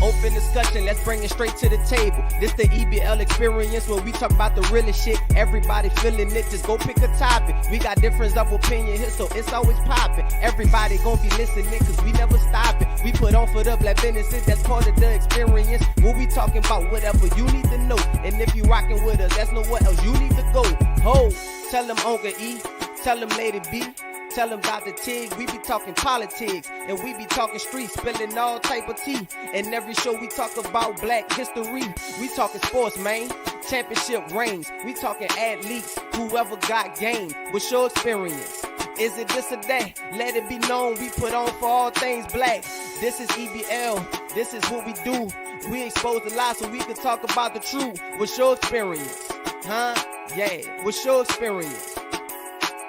Open discussion, let's bring it straight to the table. This the EBL experience where we talk about the realest shit. Everybody feeling it, just go pick a topic. We got difference of opinion here, so it's always popping. Everybody gon' be listening, cause we never stopping. We put on for the black businesses, that's part of the experience. When we talking about whatever you need to know. And if you rocking with us, that's nowhere else you need to go. Ho, tell them Uncle E, tell them Lady B. Tell them Dr. Tig, we be talking politics, and we be talking streets, spilling all type of tea. And every show we talk about black history. We talking sports, man, championship rings. We talking athletes, whoever got game. What's your experience? Is it this or that? Let it be known, we put on for all things black. This is EBL, this is what we do. We expose the lies so we can talk about the truth. What's your experience? Huh? Yeah, what's your experience?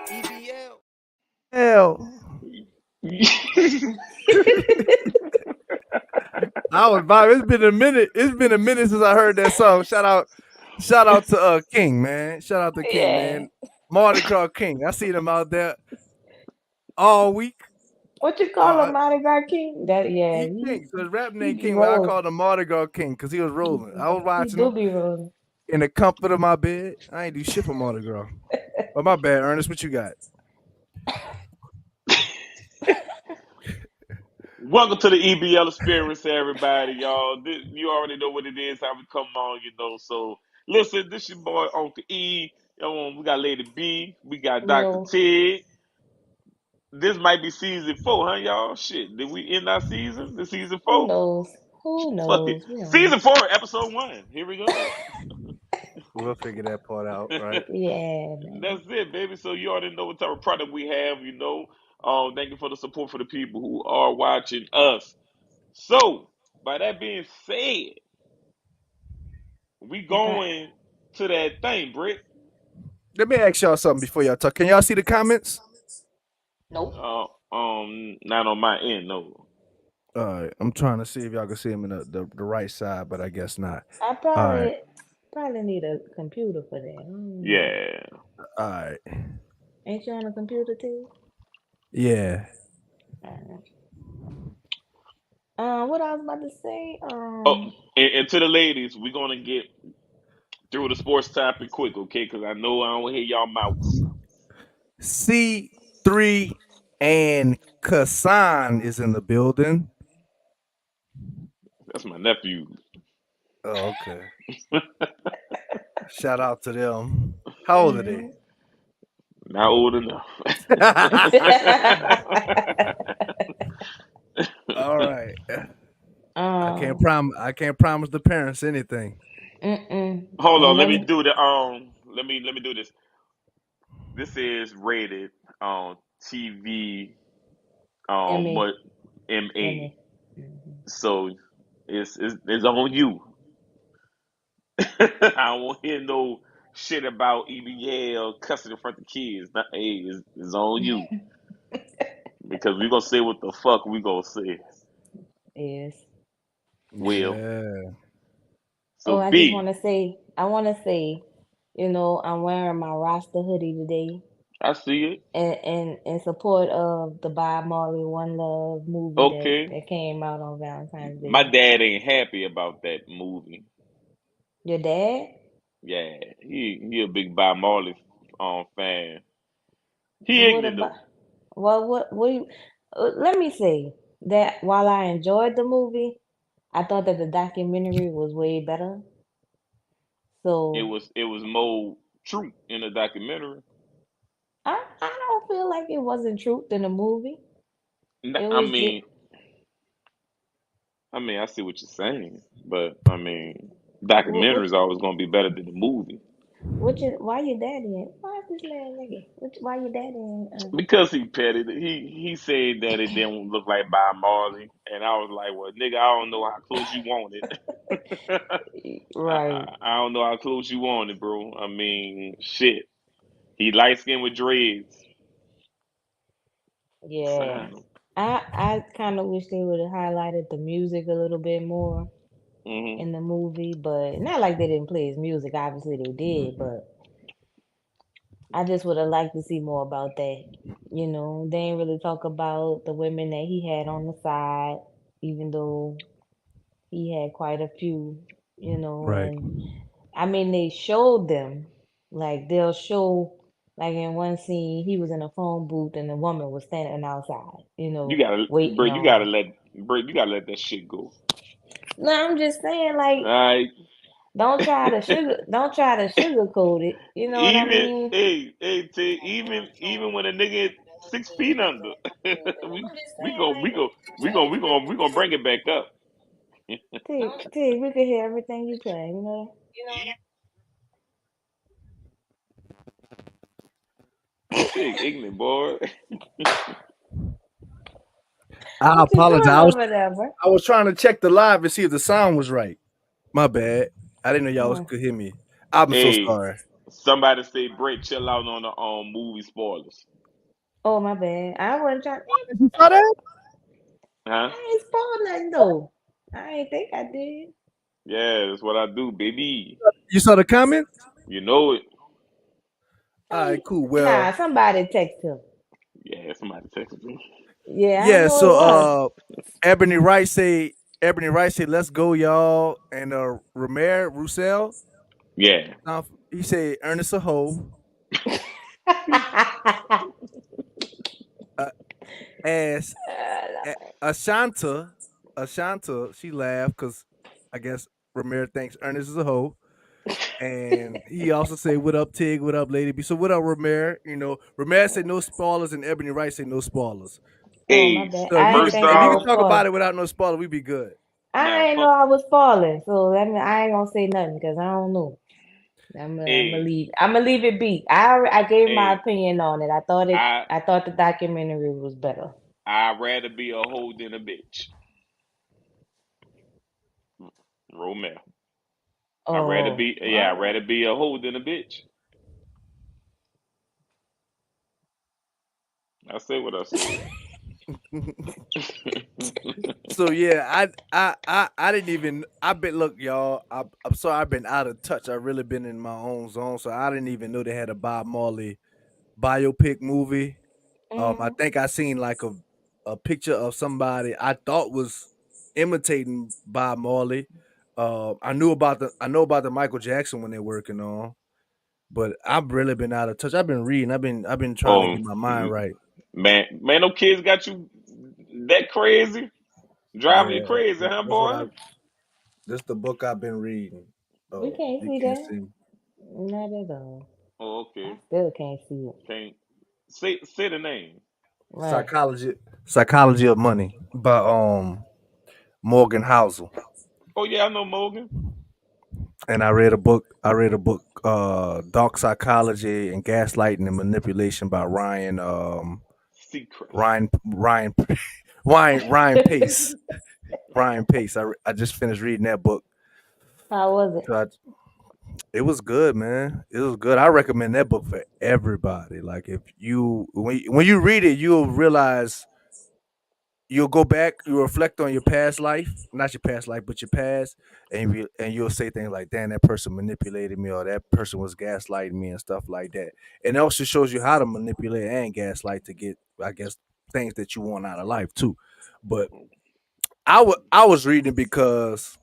EBL. Hell, I was vibing. It's been a minute. It's been a minute since I heard that song. Shout out to King, man. Shout out to King, Yeah. man. Mardi Gras King. I see them out there all week. What you call Uh, him, Mardi Gras King? That yeah, he King. So his rap he name be King, but I rolling. called him Mardi Gras King because he was rolling. I was He watching do him be rolling. in the comfort of my bed. I ain't do shit for Mardi Gras. But my bad, Ernest. What you got? Welcome to the EBL experience, everybody, y'all. You already know what it is, how we come on, So, listen, this your boy Uncle E. We got Lady B. We got Dr. No, Tig. This might be season 4, huh, y'all? Shit, did we end our season? This season who 4? knows? Who Fuck it. knows? We don't know. Season 4, episode 1. Here we go. We'll figure that part out, right? Yeah, man. That's it, baby. So you already know what type of product we have, Thank you for the support for the people who are watching us. So, by that being said, we Okay. going to that thing, Britt. Let me ask y'all something before y'all talk. Can y'all see the comments? Nope. Not on my end, no. All right. I'm trying to see if y'all can see them in the right side, but I guess not. I All right. probably need a computer for that. Yeah. All right. Ain't you on a computer too? Yeah. What I was about to say? Oh, and to the ladies, we're gonna get through the sports topic quick, okay? Because I know I don't hear y'all mouths. C3 and Kassan is in the building. That's my nephew. Oh, okay. Shout out to them. How old are they? Not old enough. All right. I can't Um, promise the parents anything. Hold on, ain't let me nothing. do the let me do this. This is rated on TV Emmy, what MA. Emmy. Mhm. So it's on you. I don't want to hear no shit about EBL cussing in front of kids. Hey, it's on you because we gonna say what the fuck we gonna say. Yes. Will Yeah. so Oh, B. I want to say, I'm wearing my Rasta hoodie today I see it. in support of the Bob Marley One Love movie Okay, that came out on Valentine's my Day. dad ain't happy about that movie. Your dad? Yeah, he a big Bob Marley fan. He What ignorant about? though. Well, what you, let me say that while I enjoyed the movie, I thought that the documentary was way better. So It was more truth in the documentary. I don't feel like it wasn't truth in the movie. It I was just mean, I see what you're saying, but what documentary is always gonna be better than the movie why your daddy in? Why is this man nigga? Why your daddy in? because he petted. He said that it didn't look like Bob Marley, and I was like, well, nigga, I don't know how close you want it. Right. I don't know how close you want it, bro. Shit. He light skinned with dreads. Yeah. Sign him. I kind of wish they would have highlighted the music a little bit more Hmm. in the movie, but not like they didn't play his music. Obviously they did, but I just would have liked to see more about that. They ain't really talk about the women that he had on the side. even though he had quite a few, Right. and I mean they showed them, like they'll show, like in one scene he was in a phone booth and the woman was standing outside, You gotta, bro. waiting You on gotta him. let, bro. You gotta let that shit go. No, I'm just saying, All like, right. don't try to sugarcoat it. You know what I Even, mean? even when a nigga 6 feet under, we we gonna bring it back up. Tig, we can hear everything you play, Tig ignorant boy. I What you apologize. doing over there, bro? I was trying to check the live and see if the sound was right. My bad. I didn't know Oh, could hear me. I'm so Hey, sorry. somebody say, Brett, chill out on the movie spoilers, oh, my bad. I wasn't trying. You saw that? huh? I ain't spoiled nothing though. I ain't think I did. Yeah, that's what I do, baby. You saw the comment? You know it. All right, cool. Nah, Well, somebody text him. Yeah, somebody texted me. Yeah, I yeah. know it So, was. Ebony Wright say, "Let's go, y'all." And Romer Roussel, Yeah. he said, "Ernest a hoe." Uh, as Ashanta, she laughed because I guess Romer thinks Ernest is a hoe. And he also said, "What up, Tig? What up, Lady B?" So, what up, Romer? Romer said no spoilers, and Ebony Wright said no spoilers. Oh, my Hey, bad. So, I didn't first think if I you off, can was talk falling. about it without no spoiler, we'd be good. I now ain't know fuck. I was falling, so I ain't gonna say nothing because I don't know. I'm gonna Hey, leave. I'm gonna leave it be. I gave my hey, opinion on it. I I thought the documentary was better. I'd rather be a hoe than a bitch. Romeo. Oh, I'd well, rather be a hoe than a bitch. I said what I said. So yeah, I didn't even. I've been look, y'all. I'm sorry, I've been out of touch. I've really been in my own zone, so I didn't even know they had a Bob Marley biopic movie. I mm, think I seen like a picture of somebody I thought was imitating Bob Marley. I know about the Michael Jackson when they're working on, but I've really been out of touch. I've been reading. I've been trying to Oh get my mind right. man, no kids got you that crazy, driving you Yeah, crazy, huh, that's what boy? I. This the book I've been reading. we Oh, can't you see can't that. see me. Not at all. Oh, I okay. still can't see it. Can't say the name. Right. Psychology of Money by Morgan Housel. Oh yeah, I know Morgan. And I read a book Dark Psychology and Gaslighting and Manipulation by Seacrest. Ryan Ryan Pace. Ryan Pace. I just finished reading that book. How was it? So it was good, man. It was good. I recommend that book for everybody. Like if you when you read it, you'll realize you'll go back, you reflect on your past life, not your past life, but your past, and you'll say things like, "Damn, that person manipulated me," or "That person was gaslighting me," and stuff like that. And it also shows you how to manipulate and gaslight to get, I guess, things that you want out of life too. But I was reading because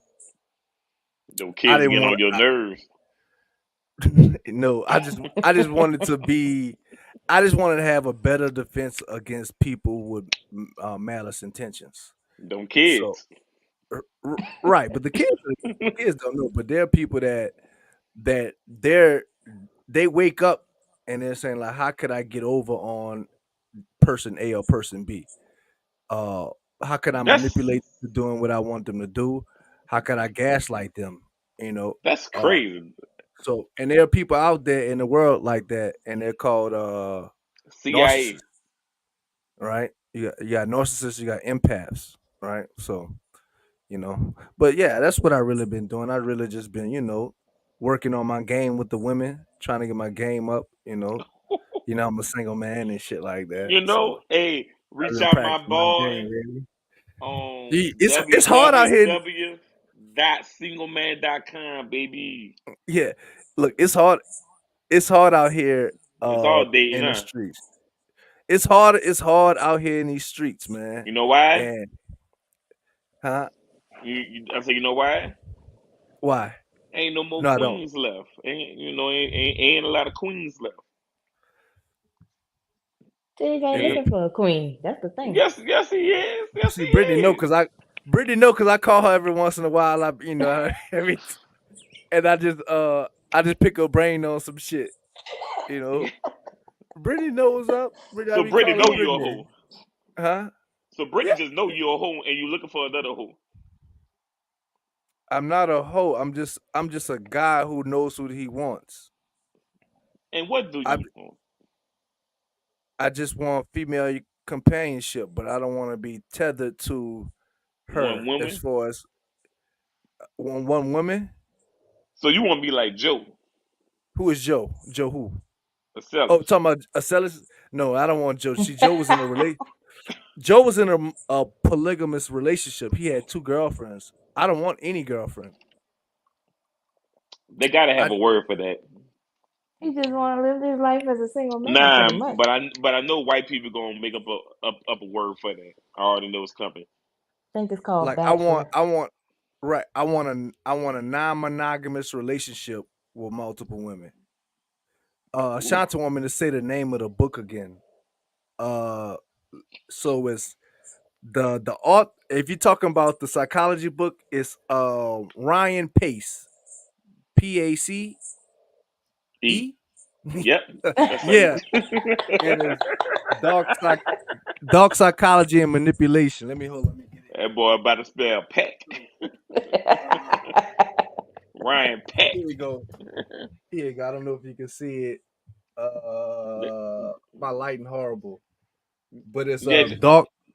Them I kids didn't getting want on your nerves. no, I just wanted to be I just wanted to have a better defense against people with malice intentions. Them So kids. right, but the kids don't know, but there are people that they wake up and they're saying like, how could I get over on person A or person B? Uh, how can I That's manipulate them to doing what I want them to do? How can I gaslight them? You know, that's uh, crazy. so and there are people out there in the world like that, and they're called narcissists, CIA. right? You got narcissists, you got empaths, right? So but yeah, that's what I really been doing. I really just been, working on my game with the women, trying to get my game up. I'm a single man and shit like that. You So know, hey, I've reach been out my practicing my boy game, really. on It's hard out here. www.singleman.com, baby. Yeah, look, it's hard. It's hard out here It's all dating, in the huh? streets. It's hard. It's hard out here in these streets, man. You know why? And Huh? I say, you know why? Why? Ain't no more No, I don't. queens left. Ain't a lot of queens left. Tig ain't If looking for a queen. That's the thing. Yes, he is. Yes, he see Brittany know is. because I call her every once in a while. Every and I just pick her brain on some shit. You know, Brittany knows up. Brittany, I So be Brittany calling know you a Brittany. hoe. Huh? So Brittany Yeah. just know you a hoe, and you looking for another hoe. I'm not a hoe. I'm just a guy who knows who he wants. And what do I you want? I just want female companionship, but I don't want to be tethered to One her as woman. far as one woman. So you want to be like Joe, Who is Joe? Joe who? a Oh, sellers. talking about a Celis? No, I don't want Joe. See, Joe was in a Joe was in a polygamous relationship. He had two girlfriends. I don't want any girlfriend. They gotta have I a word for that. He just want to live his life as a single man, Nah, pretty much. but I know white people gonna make up a word for that. I already know it's coming. I think it's called like bachelor. I want right. I want a non-monogamous relationship with multiple women. Ooh. Shanta want me to say the name of the book again. Uh, so it's the art. If you're talking about the psychology book, it's Ryan Pace, Pace. E. Yep, that's how you. Yeah, and it's dark psych dark psychology and manipulation. Let me hold. Let me get it. That boy about to spell pack. Ryan Pack. Here we go. Here you go. I don't know if you can see it. My lighting horrible, but it's Yeah.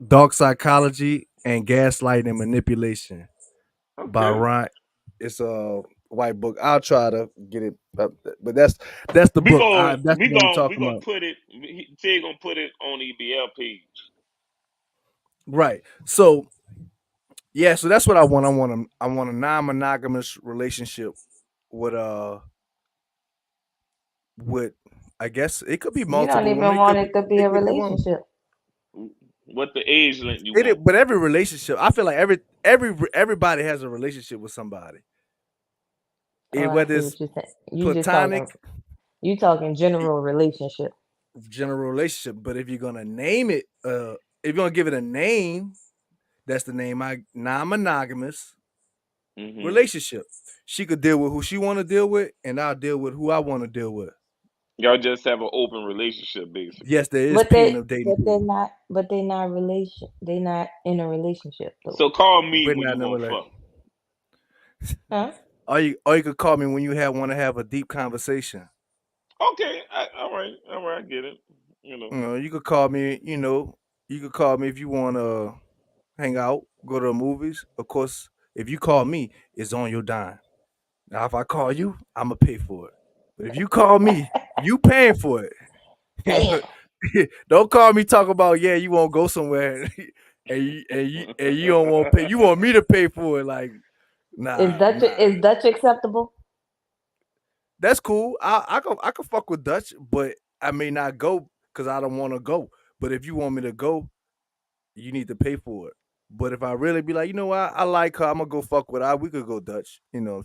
dark psychology and gaslighting and manipulation by Okay. Ryan. It's a white book. I'll try to get it up, but that's the We book. gon' That's we the one I'm gon' we talking gonna about. put it. Tig gonna put it on the EBL page. Right. So yeah, so that's what I want. I want a non-monogamous relationship with with I guess it could be You don't multiple women. even want it to be It a could be one. relationship. What the age length you want? But every relationship, I feel like everybody has a relationship with somebody. Oh, I Whether see it's what you're saying. You just platonic, talking general relationship. general relationship. But if you're gonna name it, if you're gonna give it a name, that's the name. I non-monogamous Hmm. relationship. She could deal with who she want to deal with, and I'll deal with who I want to deal with. Y'all just have an open relationship, basically. Yes, there is pain of dating pool. They're not they're not in a relationship though. So call me We're when not you in a want relationship. fuck. Huh? Or you could call me when you want to have a deep conversation. Okay, all right, I get it. You know, You could call me. You could call me if you want to hang out, go to the movies. Of course, if you call me, it's on your dime. Now, if I call you, I'm gonna pay for it. But if you call me, you paying for Damn. it. Don't call me talk about yeah, you won't go somewhere and you don't want to pay. You want me to pay for it? Like nah. Is Dutch acceptable? That's cool. I can fuck with Dutch, but I may not go because I don't want to go. But if you want me to go, you need to pay for it. But if I really be like, you know what, I like her, I'm gonna go fuck with her. We could go Dutch.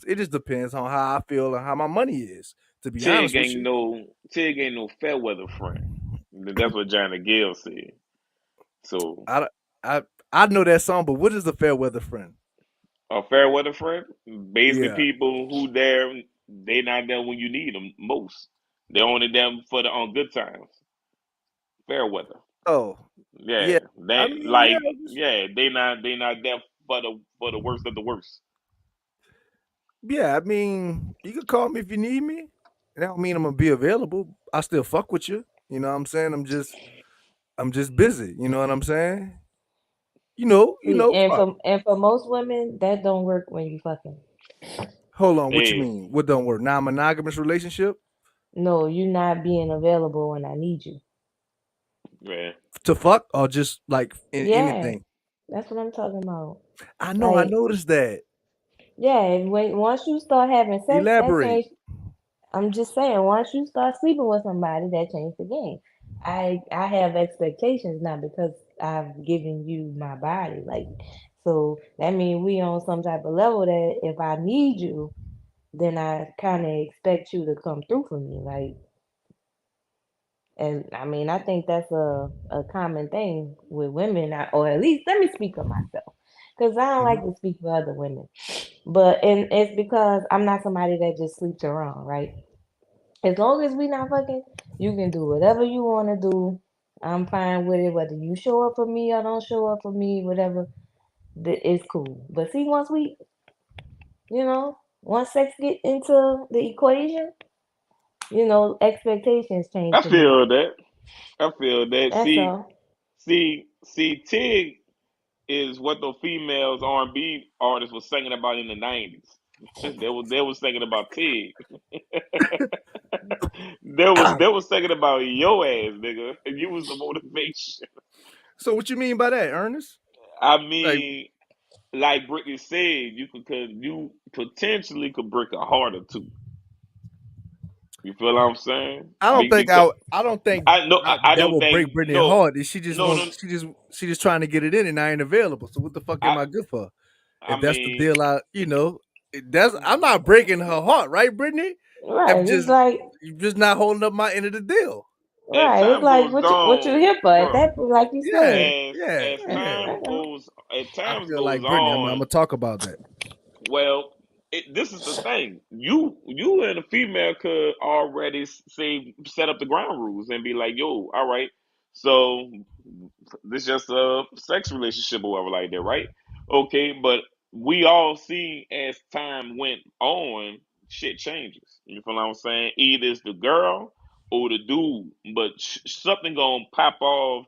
It just depends on how I feel and how my money is. To be honest with you, Tig ain't no fair weather friend. That's what Johnny Gill said. So I I I know that song, but what is the fair weather friend? a fair weather friend, basically Yeah. people who there, they not there when you need them most. They're only there for the on good times. Fair weather. Oh, Yeah, yeah. I they mean, like yeah, they not there for the worst of the worst. yeah. I mean, you can call me if you need me. That don't mean I'm gonna be available. I still fuck with you. You know what I'm saying? I'm just busy. You know what I'm saying? See, Fuck. and for most women, that don't work when you fucking. Hold on, what you Hey, mean? What don't work? Non-monogamous relationship No, you not being available when I need you. man. to fuck or just like in Yeah, anything? that's what I'm talking about. I Like, noticed that. yeah, and once you start having sex, that Elaborate. change. I'm just saying, once you start sleeping with somebody, that changed the game. I have expectations now because I've given you my body. Like, So that means we on some type of level that if I need you, then I kind of expect you to come through for me. Like, and I mean, I think that's a common thing with women, or at least let me speak of myself, because I don't like Mhm. to speak for other women. But and it's because I'm not somebody that just sleeps around, right? As long as we not fucking, you can do whatever you want to do. I'm fine with it, whether you show up for me or don't show up for me, whatever. It's cool. But see, once sex get into the equation, expectations change I for me. feel that. I feel that. That's all. Tig is what the females R&B artists was singing about in the 90s. They was singing about Tig. They was thinking about your ass, nigga. And you was the motivation. So what you mean by that, Ernest? I Like, mean, like Brittany said, you potentially could break a heart or two. You feel what I'm saying? Because I don't think I know I that don't will think break Brittany no heart. She just no wants no she just trying to get it in and I ain't available. So what the fuck am I I good for? I If that's the mean deal, that's I'm not breaking her heart, right, Brittany? I'm Right. It's just like you just not holding up my end of the deal. as right. It's time like goes what you on, here for? At bro. that point, like you Yeah, said. yeah, As yeah. Yeah, I times feel goes like Brittany. I'm on, gonna talk about that. well, this is the thing. You and a female could already say set up the ground rules and be like, yo, all right, so this just a sex relationship or whatever like that, right? Okay, but we all see as time went on, shit changes. You feel what I'm saying? Either it's the girl or the dude, but something gonna pop off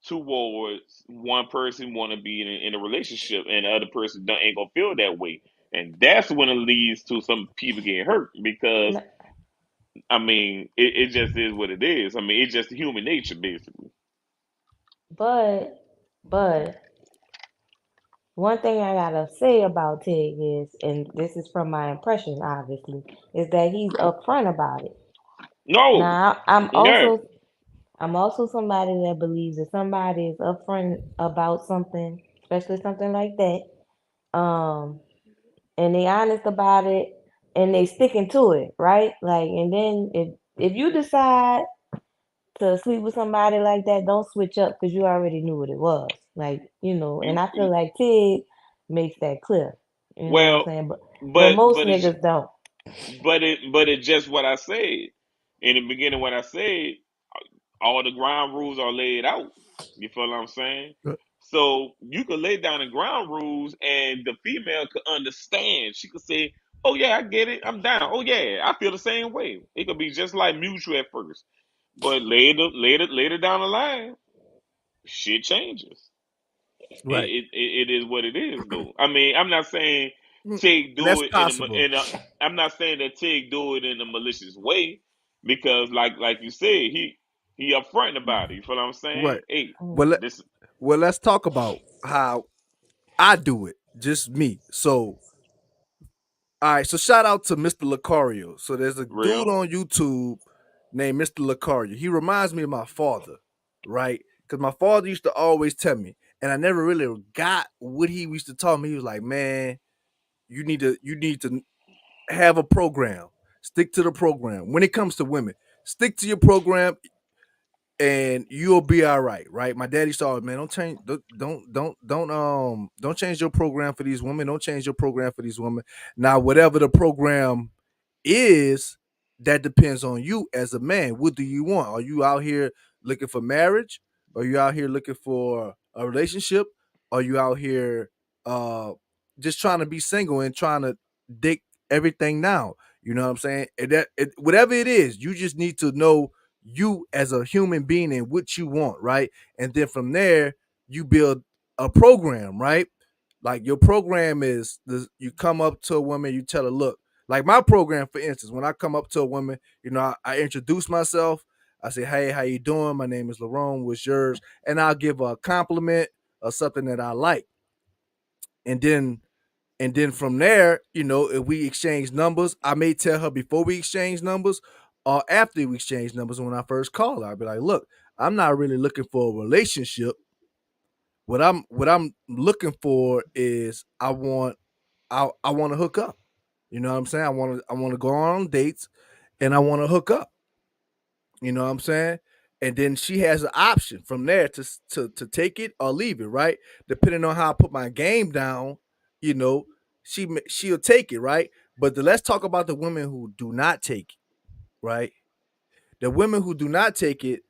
towards one person want to be in a relationship and the other person ain't gonna feel that way, and that's when it leads to some people getting hurt because N- I mean it just is what it is. I mean it's just human nature basically. but one thing I gotta say about Tig is, and this is from my impression, obviously, is that he's upfront about it. No, Now, I'm yeah, also I'm also somebody that believes if somebody is upfront about something, especially something like that, and they honest about it and they sticking to it, right? Like, and then if you decide to sleep with somebody like that, don't switch up because you already knew what it was. Like, and you I feel like Tig makes that clear. You know what I'm well, saying? But but most but it's niggas don't. but it's just what I said in the beginning. What I said, all the ground rules are laid out. You feel what I'm saying? So you could lay down the ground rules, and the female could understand. She could say, "Oh yeah, I get it. I'm down. Oh yeah, I feel the same way." It could be just like mutual at first, but later down the line, shit changes. Right. It is what it is, though. I mean, I'm not saying Mm, Tig do that's it possible. I'm not saying that Tig do it in a malicious way because, like you said, he upfront about it. You feel what I'm saying? Right. Hey, Mm. Well, this let's talk about how I do it. Just me. So, all right. So, shout out to Mr. Lucario. So, there's a dude real. on YouTube named Mr. Lucario. He reminds me of my father, right? Because my father used to always tell me, and I never really got what he used to tell me. He was like, "Man, you need to have a program. Stick to the program. When it comes to women, stick to your program and you'll be all right, right?" My daddy saw, man, don't change, don't change your program for these women. Don't change your program for these women. Now, whatever the program is, that depends on you as a man. What do you want? Are you out here looking for marriage? Are you out here looking for a relationship? Are you out here uh just trying to be single and trying to dig everything now? You know what I'm saying? Whatever it is, you just need to know you as a human being and what you want, right? And then from there, you build a program, right? Like your program is you come up to a woman, you tell her, look, like my program, for instance, when I come up to a woman, I introduce myself. I say, hey, how you doing? My name is Lerone. What's yours? And I'll give her a compliment or something that I like. And then from there, if we exchange numbers, I may tell her before we exchange numbers or after we exchange numbers when I first call her. I'll be like, look, I'm not really looking for a relationship. What I'm looking for is I want to hook up. You know what I'm saying? I want to go on dates and I want to hook up. You know what I'm saying? And then she has an option from there to take it or leave it, right? Depending on how I put my game down, you know, she'll take it, right? But let's talk about the women who do not take it, right? The women who do not take it,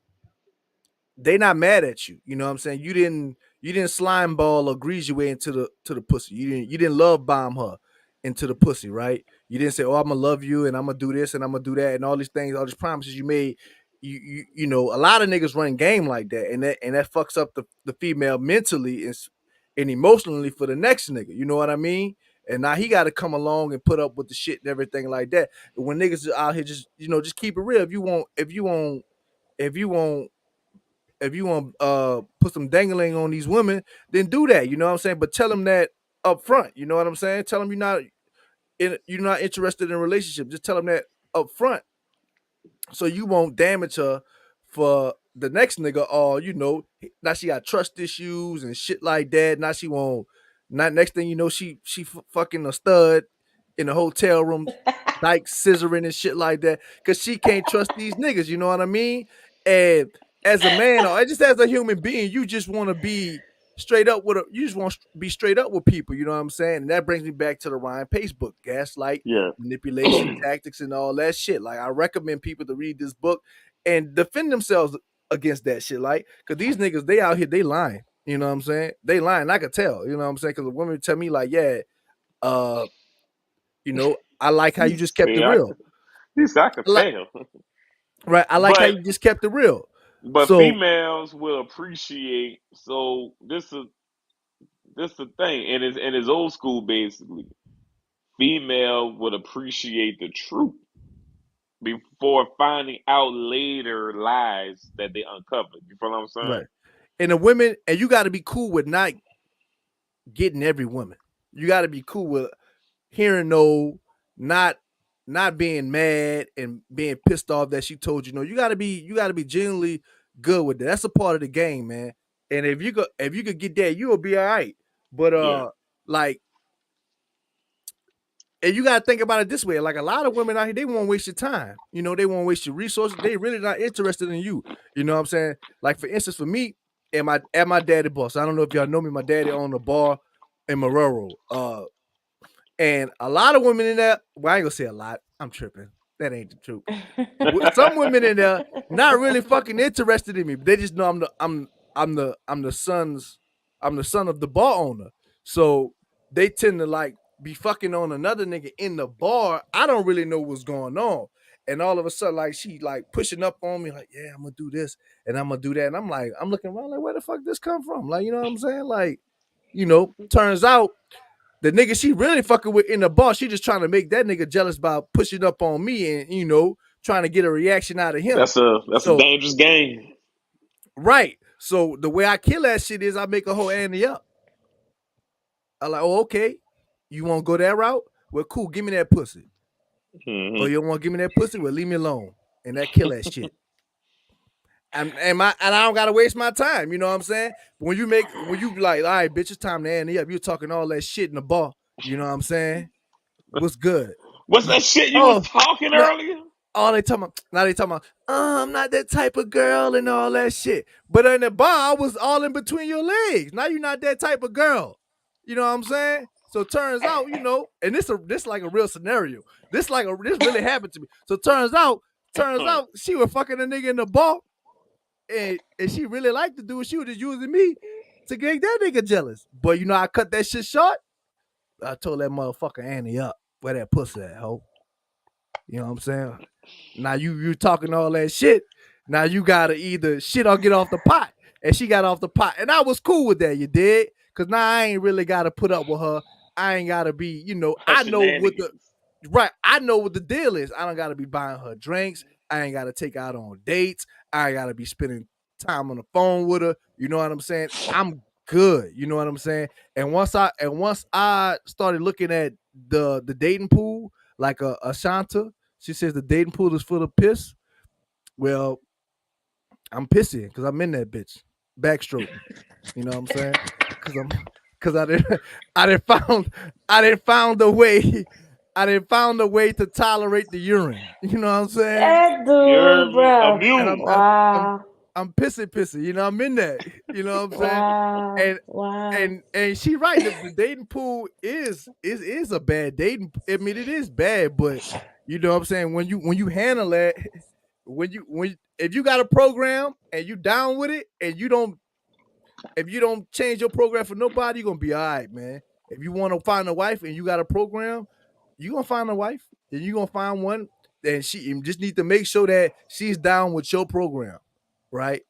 they not mad at you. You know what I'm saying? You didn't slime ball or grease your way into the pussy. You didn't love bomb her into the pussy, right? You didn't say, "Oh, I'm gonna love you and I'm gonna do this and I'm gonna do that," and all these things, all these promises you made. You know, a lot of niggas run game like that, and that fucks up the female mentally and emotionally for the next nigga. You know what I mean? And now he got to come along and put up with the shit and everything like that. And when niggas are out here, just keep it real. If you want put some dangling on these women, then do that. You know what I'm saying? But tell them that up front. You know what I'm saying? Tell them you're not interested in a relationship. Just tell them that up front, so you won't damage her for the next nigga. Or now she got trust issues and shit like that. Now she won't. Not next thing you know, she fucking a stud in a hotel room, like scissoring and shit like that, because she can't trust these niggas. You know what I mean? And as a man or just as a human being, you just want to be straight up you just want to be straight up with people. You know what I'm saying? And that brings me back to the Ryan Pace book, gaslight, Yeah. manipulation tactics, and all that shit. Like, I recommend people to read this book and defend themselves against that shit. Like, because these niggas, they out here, they lying. You know what I'm saying? They lying. I could tell. You know what I'm saying? Because the women tell me like, yeah, I like how you just kept it real. I could tell. Right. I like how you just kept it real. But So females will appreciate. So this is the thing, and it's old school basically. Female would appreciate the truth before finding out later lies that they uncovered. You feel what I'm saying? right. And the women, and you got to be cool with not getting every woman. You got to be cool with hearing no, not being mad and being pissed off that she told you no. You got to be genuinely good with that. That's a part of the game, man. And if you could get that, you'll be all right. But like, and you gotta think about it this way: like, a lot of women out here, they won't waste your time. You know, they won't waste your resources. They really not interested in you. You know what I'm saying? Like, for instance, for me, at my daddy boss. I don't know if y'all know me. My daddy owned a bar in Marrero. And a lot of women in there. Well, I ain't gonna say a lot. I'm tripping. That ain't the truth. Some women in there not really fucking interested in me. They just know I'm the son of the bar owner. So they tend to like be fucking on another nigga in the bar. I don't really know what's going on. And all of a sudden, like, she like pushing up on me, like, yeah, I'm gonna do this and I'm gonna do that. And I'm like, I'm looking around like, where the fuck this come from? Like, you know what I'm saying? Like, turns out the nigga she really fucking with in the bar, she just trying to make that nigga jealous by pushing up on me and trying to get a reaction out of him. That's a dangerous game. Right. So the way I kill that shit is I make a whole Annie up. I like, oh, okay. You want to go that route? Well, cool. Give me that pussy. Mm-hmm. Oh, you don't want to give me that pussy? Well, leave me alone. And that kill that shit. And I don't gotta waste my time. You know what I'm saying? When you like, all right, bitch, it's time to Annie up. You're talking all that shit in the bar. You know what I'm saying? What's good? What's that shit you was talking earlier? All they talking about now, they talking about, I'm not that type of girl and all that shit. But in the bar, I was all in between your legs. Now you're not that type of girl. You know what I'm saying? So turns out, and this like a real scenario. This really happened to me. So turns out she was fucking a nigga in the bar, and she really liked to do it. She was just using me to get that nigga jealous. But I cut that shit short. I told that motherfucker Annie up. Where that pussy at, ho? You know what I'm saying? Now you talking all that shit. Now you gotta either shit or get off the pot. And she got off the pot. And I was cool with that, you did? Cause now I ain't really gotta put up with her. I ain't gotta be, I know what the deal is. I don't gotta be buying her drinks. I ain't gotta take her out on dates. I ain't gotta be spending time on the phone with her. You know what I'm saying? I'm good. You know what I'm saying? And once I started looking at the dating pool, like Ashanta, she says the dating pool is full of piss. Well, I'm pissing because I'm in that bitch. backstroking. You know what I'm saying? Cause I didn't found a way. I didn't found a way to tolerate the urine. You know what I'm saying? That dude, bro. And Immune. Wow. I'm pissy. You know, I'm in that. You know what I'm saying? Wow. And Wow. and she right. The dating pool is a bad dating. I mean, it is bad, but you know what I'm saying. When you handle that, when if you got a program and you down with it, and if you don't change your program for nobody, you're gonna be all right, man. If you want to find a wife and you got a program, you're gonna find a wife, and you're gonna find one. And you just need to make sure that she's down with your program, right?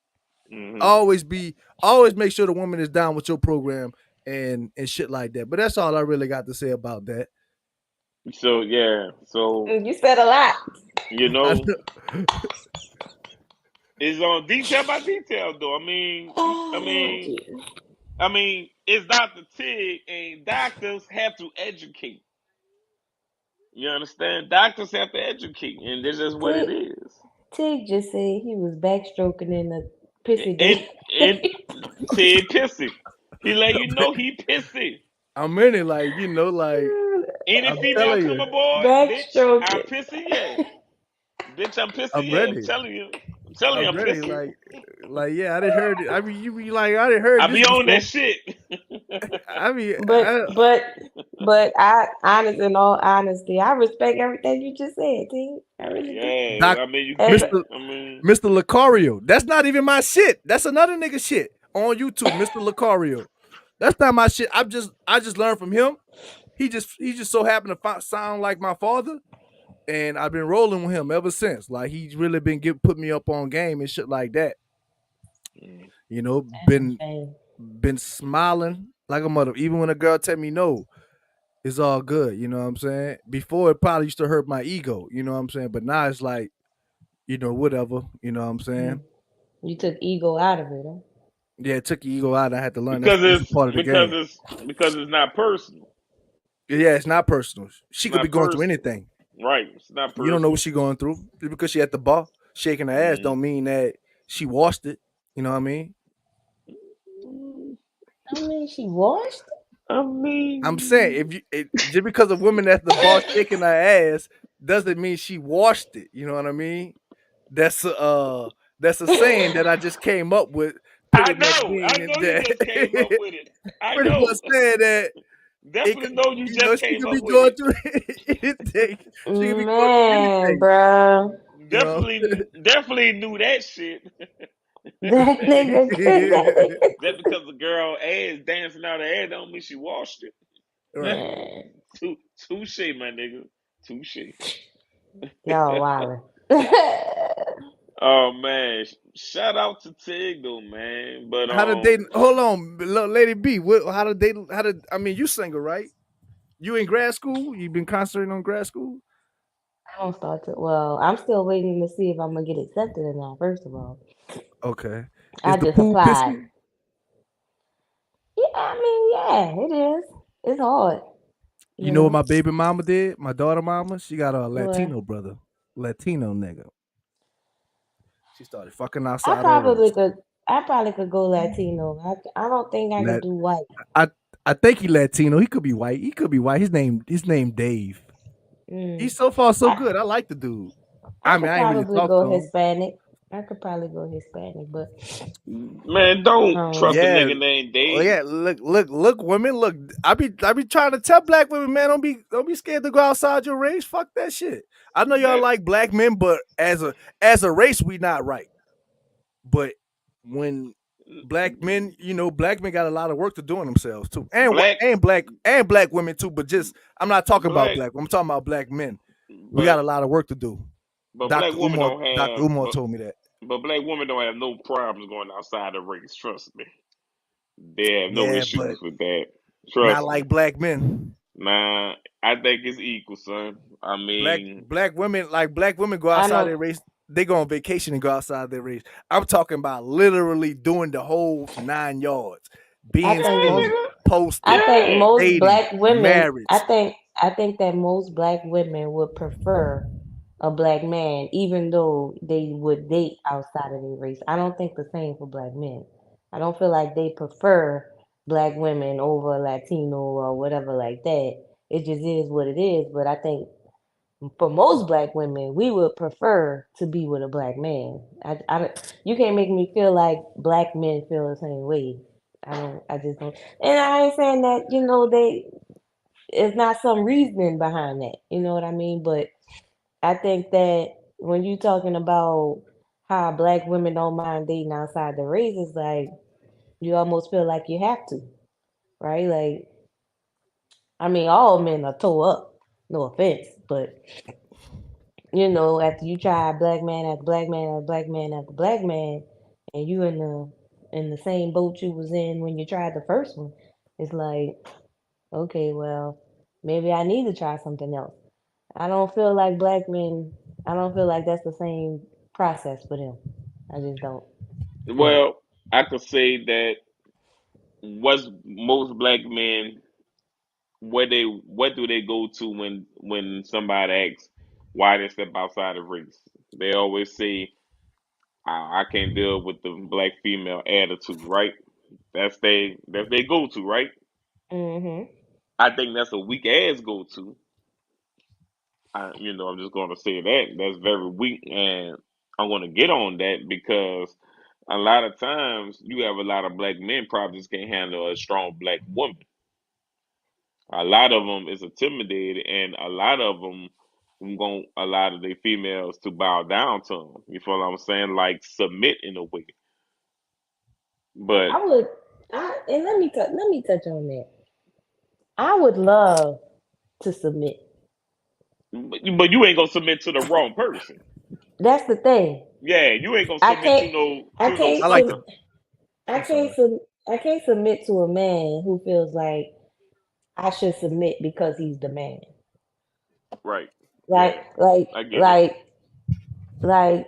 Hmm. Always make sure the woman is down with your program and shit like that. But that's all I really got to say about that. So yeah. So You said a lot. you I know, know- it's on detail by detail though. Oh, Jesus. It's Dr. Tig, and doctors have to educate. You understand? Doctors have to educate, and this is what it Tig, is. Tig just said he was backstroking in the pissy And and day. Tig pissy. He let you know he pissy. I'm in it, like you know, like Any I'm female telling come you, aboard, bitch, I'm Backstroking. pissy, yeah. Bitch, I'm pissy, I'm yeah. I'm ready. telling you. I'm telling you, I'm I'm ready. pissy. Like yeah, I didn't heard it. I mean, you be like, I didn't heard I this be on that before. shit. I mean, But but but I honest in all honesty, I respect everything you just said, Tig. I really do. Yeah, Doc, you As can't. a, Mister Mr. Lucario. That's not even my shit. That's another nigga shit on YouTube, Mr. Lucario. That's not my shit. I just learned from him. He just so happened to sound like my father, and I've been rolling with him ever since. Like he's really been put me up on game and shit like that. You know, that's a shame. been smiling like a mother. Even when a girl tell me no, it's all good. You know what I'm saying? Before it probably used to hurt my ego. You know what I'm saying? But now it's like, you know, whatever. You know what I'm Mm. saying? You took ego out of it, huh? Yeah, it took your ego out. I had to learn because that's a it's part of the game. because it's not personal. Yeah, it's not personal. It's She could be not going through personal. anything. Right. It's not You don't know personal. what she going through. Just because she at the bar shaking her ass Mm. don't mean that she washed it. You know what I mean? I mean, she washed. I I'm saying mean, just because a woman at the bar shaking her ass doesn't mean she washed it. You know what I mean? That's a saying that I just came up with, I pretty much know. I being know you just came up that with it. I pretty know. much saying that it could, Definitely know you you know, just she came could up be with going it. through anything. She could be going through Man, anything. bro, You know. Definitely knew that shit. that nigga could. That nigga. Just because the girl ass dancing out her ass don't mean she washed it. Right. Man, Touche, my nigga. Touche. y'all wildin'. Oh man, shout out to Tig though, man. But How did they? Hold on, Lady B. How did they? How did? I mean, you single, right? You in grad school? You been concentrating on grad school? I don't start to. Well, I'm still waiting to see if I'm gonna get accepted or not. First of all, Okay. I Is the just pool applied. pissy? Yeah, I mean, yeah, it is. It's hard, You you know what know. my baby mama did? My daughter mama, she got a Well, Latino brother, Latino nigga. She started fucking I outside her probably race. could. I probably could go Latino. I don't think I could Lat- do white. I I think he Latino. He could be white. He could be white. His name Dave. Mm. He's so far so I good. I like the dude. I I mean, could I ain't really probably talked go to him. Hispanic. I could probably go Hispanic, but man, don't trust a know. Yeah. nigga named Oh Dave. yeah. Look, women. Look, I be trying to tell black women, man, don't be scared to go outside your race. Fuck that shit. I know y'all That like black men, but as a race, we not right. But when black men, you know, black men got a lot of work to do on themselves too, black and black women too. But just I'm not talking about black black. I'm talking about black men. We got but a lot of work to do. black women don't Dr. have Umar told me that. but black women don't have no problems going outside the race, trust me. They have no Yeah, but issues with that. not Trust me. like black men. Nah, I think it's equal, son. I mean, Black women go I outside know. their race. They go on vacation and go outside their race. I'm talking about literally doing the whole 9 yards, I being think yeah, most. seen, nigga. I posted, think Yeah. most dating, black women. marriage. I think that most black women would prefer a black man, even though they would date outside of their race. I don't think the same for black men. I don't feel like they prefer black women over Latino or whatever like that. It just is what it is. But I think for most black women, we would prefer to be with a black man. You can't make me feel like black men feel the same way. I just don't. And I ain't saying that, it's not some reasoning behind that. You know what I mean? But I think that when you talking about how black women don't mind dating outside the race, it's like you almost feel like you have to, right? Like, I mean, all men are toe up. No offense, but after you try black man after black man after black man after black man, and you in the same boat you was in when you tried the first one, it's like, okay, well, maybe I need to try something else. I don't feel like black men. I don't feel like that's the same process for them. I just don't. Right. Well, I could say that what's most black men what do they go to when somebody asks why they step outside of race? They always say, I can't deal with the black female attitude, right? That's they go to, right? Mhm. I think that's a weak ass go to. I'm just gonna say that that's very weak, and I'm gonna get on that because a lot of times you have a lot of black men probably just can't handle a strong black woman. A lot of them is intimidated, and a lot of them going a lot of the females to bow down to them. You feel what I'm saying? Like submit in a way. But I would. And let me touch on that. I would love to submit. but you ain't gonna submit to the wrong person. That's the thing. Yeah, you ain't gonna I submit can't. I to no can't. I like Sub, the. sucker. I I'm can't. sorry. I can't submit to a man who feels like I should submit because he's the man. Right. Like, Yeah, like, I get it. like, like,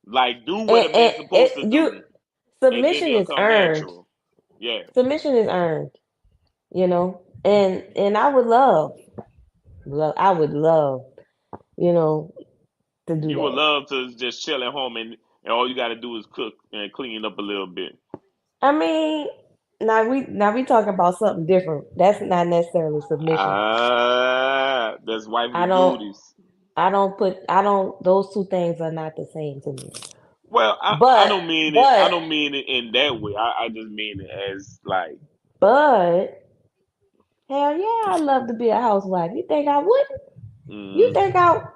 Like do what and, a and man's supposed to it you do, and then submission it'll is come earned. natural. Yeah, Submission is earned. And I would I would love, you know, to do you would that. love to just chill at home and all you got to do is cook and clean up a little bit. I mean, now we talking about something different. That's not necessarily submission. That's wifely I don't duties. I don't those two things are not the same to me. Well, I But don't mean it. I but don't mean it in that way. I just mean it as like, but hell yeah, I'd love to be a housewife. You think I wouldn't? mm,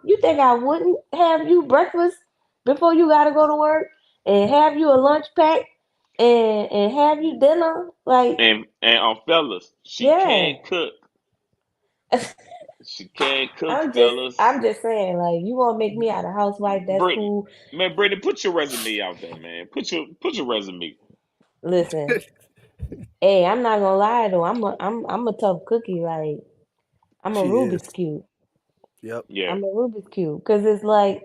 You think I wouldn't have you breakfast before you gotta go to work and have you a lunch pack and have you dinner? Like, and fellas, she yeah. can't cook. She can't cook, fellas. I'm just saying, like, you wanna make me out a housewife, that's Brittany, cool. man, Brittany, put your resume out there, man. Put your resume. Listen, hey, I'm not gonna lie though, I'm a tough cookie, like I'm a She is. Rubik's Cube. Yep. Yeah, I'm a Rubik's Cube. Cause it's like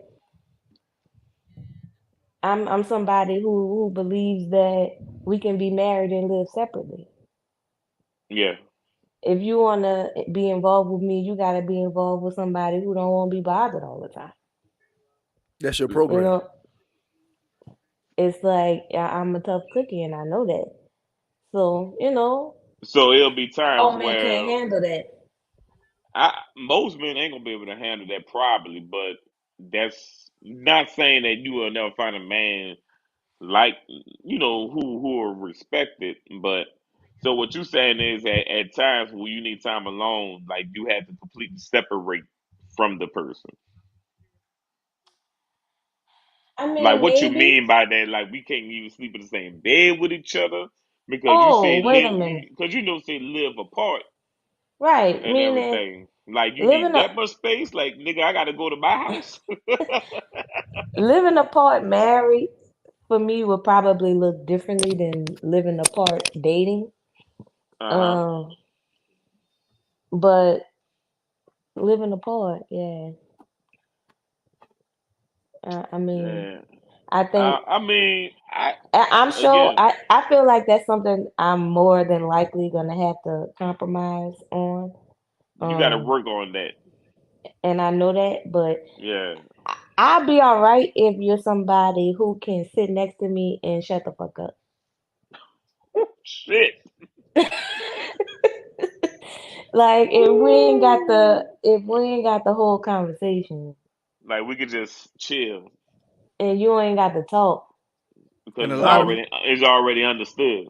I'm somebody who believes that we can be married and live separately. yeah, If you wanna be involved with me, you gotta be involved with somebody who don't wanna be bothered all the time. That's your You program. know, it's like I'm a tough cookie and I know that. So, so it'll be times all men can't where handle that. most men ain't gonna be able to handle that probably, but that's not saying that you will never find a man like who will respect it. But so what you saying is at times when you need time alone, like you have to completely separate from the person. I Like mean, what you maybe. mean by that? Like we can't even sleep in the same bed with each other because you Oh, say wait a live minute. because say live apart Right, and meaning everything. Like you need living a that much space. Like nigga, I gotta go to my house. living apart married for me would probably look differently than living apart dating. Uh huh. Um, but living apart, yeah. I mean, Yeah. I think I mean, I I'm sure again, I feel like that's something I'm more than likely gonna have to compromise on. you got to Um, work on that. and I know that, but Yeah. I'll be all right if you're somebody who can sit next to me and shut the fuck up. Shit. Like if we ain't got the whole conversation Like we could just chill and you ain't got to talk, because And a it's lot of like already understood.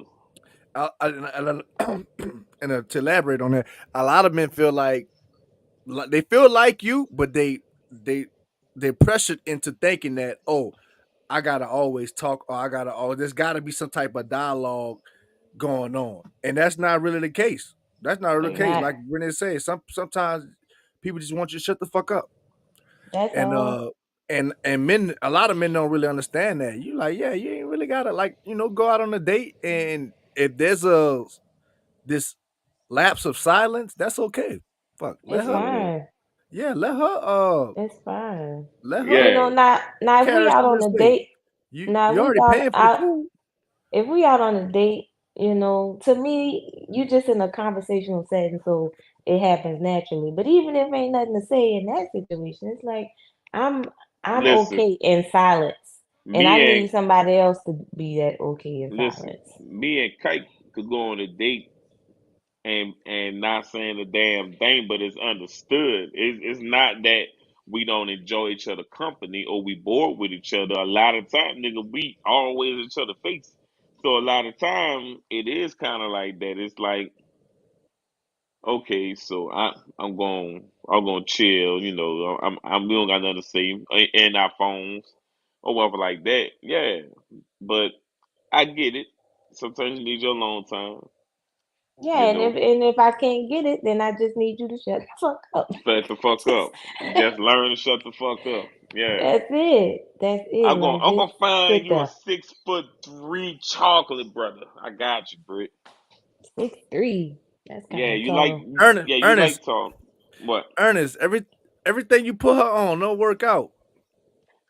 and to elaborate on that, a lot of men feel like they feel like you, but they they're pressured into thinking that, oh, I gotta always talk, or I gotta, oh, there's gotta be some type of dialogue going on, and that's not really the case. That's not really the case. not Like Renee said, sometimes people just want you to shut the fuck up, that's and all. men, a lot of men don't really understand that. You like, yeah, you ain't really gotta, like, go out on a date, and if there's this lapse of silence, that's okay. Fuck, It's Mm. fine. yeah, It's fine. let her You know, Yeah. now if we carry us out through on this a day. date, You now if you we already out paying for the out food. if we out on a date, you know, to me, you just in a conversational setting, so it happens naturally. But even if ain't nothing to say in that situation, it's like I'm I'm Listen, okay in silence, and I me and need somebody else to be that okay in listen, silence. me and Kike could go on a date and not saying a damn thing, but it's understood. It's not that we don't enjoy each other company or we bored with each other. A lot of time, nigga, we always in each other face. So a lot of time it is kind of like that. It's like, okay, so I'm going to chill. We don't got nothing to say in our phones or whatever like that. Yeah, but I get it. Sometimes you need your alone time. Yeah, You and know, if I can't get it, then I just need you to shut the fuck up. shut the fuck Just up. Just learn to shut the fuck up. Yeah. that's it. That's it. Like I'm just gonna find sit you a there. 6'3" chocolate brother. I got you, Britt. 6'3". That's Yeah, kind of tall. you Ernest, like talk. What? Ernest, everything you put her on don't work out.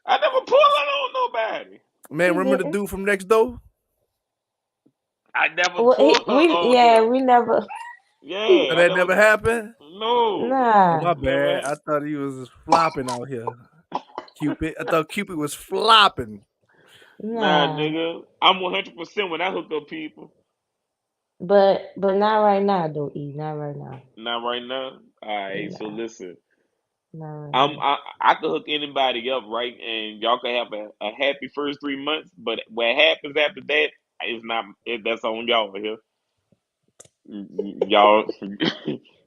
I never pull it on nobody. Man, He remember the didn't. dude from next door? I never Well, pull her on yeah, him. we never. And Yeah, I that never. never happened? No, Oh, my Nah, never. bad. I thought he was flopping out here. Cupid. I thought Cupid was flopping. Nah, nah. nigga. I'm 100% when I hook up people. But not right now, though. E, not right now. Not right now. All right. So Nah, listen. not right I'm now. I could hook anybody up, right? And y'all can have a happy first 3 months. But what happens after that is not. That's on y'all here. Y'all,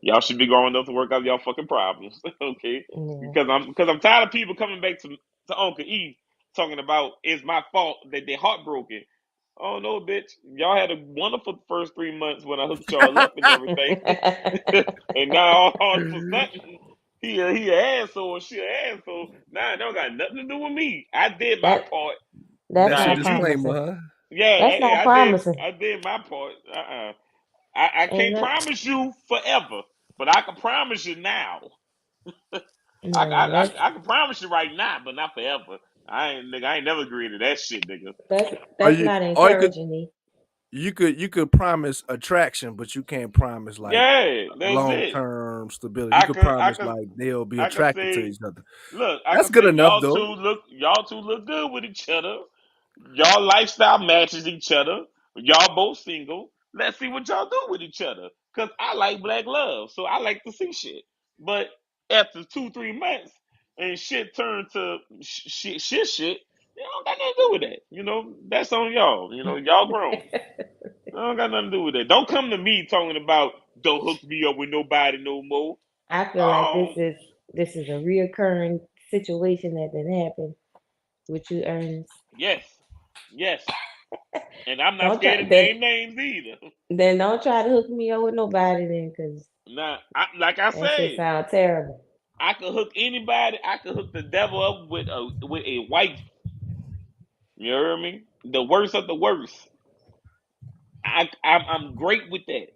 y'all should be going up to work out y'all fucking problems, okay? Yeah. Because I'm tired of people coming back to Uncle E talking about it's my fault that they're heartbroken. Oh no, bitch! Y'all had a wonderful first 3 months when I hooked y'all up and everything, and now all of a sudden he an asshole and she an asshole. Nah, it don't got nothing to do with me. I did my that part. that's That's your Nah, not you. disclaimer, promising. huh? Yeah, That's not I did. promising. I did my part. I Ain't can't that? promise you forever, but I can promise you now. No, I can promise you right now, but not forever. I ain't never agreed to that shit, nigga. Or that's you not or encouraging me. you could promise attraction, but you can't promise like Yeah, that's long it. term stability. You I could could I promise could like they'll be I could attracted to say, each other. look, I That's could good say enough though. y'all two look good with each other. Y'all lifestyle matches each other. Y'all both single. Let's see what y'all do with each other. Cause I like black love, so I like to see shit. But after 2 3 months and shit turned to shit, you don't got nothing to do with that. That's on y'all. Y'all grown. I don't got nothing to do with that. Don't come to me talking about don't hook me up with nobody no more. I feel like Um, this is a reoccurring situation that didn't happen with you, Ernest. yes, yes, and I'm not Don't scared try to then name names either. then don't try to hook me up with nobody then, cause Now, like I that shit said, sound terrible. I could hook anybody. I could hook the devil up with a wife. You hear me? The worst of the worst. I'm great with that.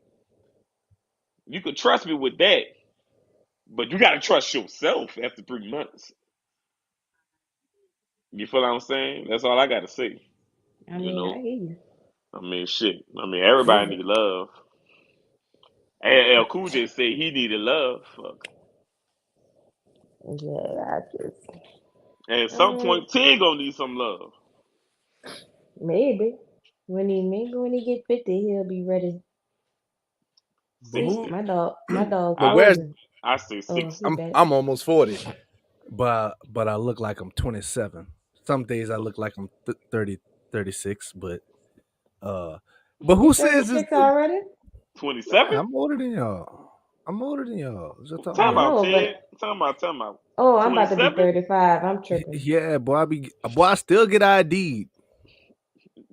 You could trust me with that, but you gotta trust yourself after 3 months. You feel what I'm saying? That's all I gotta say. I You mean, I know. hear you. I mean, shit. I mean, This everybody is need love. LL Cool J said he needed love. Fuck. yeah, I just And at I some mean point, Tig gonna need some love. maybe. When he get 50, he'll be ready. But who? 60. My dog's But I where's older. I say Oh, 60. he back. I'm almost 40, but I look like I'm 27. Some days I look like I'm 30, 36, uh but You who says this? 36 already? 27? Yeah, I'm older than y'all. I'm older than y'all. What you talking Time I about? out, know, Ted. but Time out. oh, I'm about to be 27? 35. I'm tripping. Yeah, boy, I still get ID'd.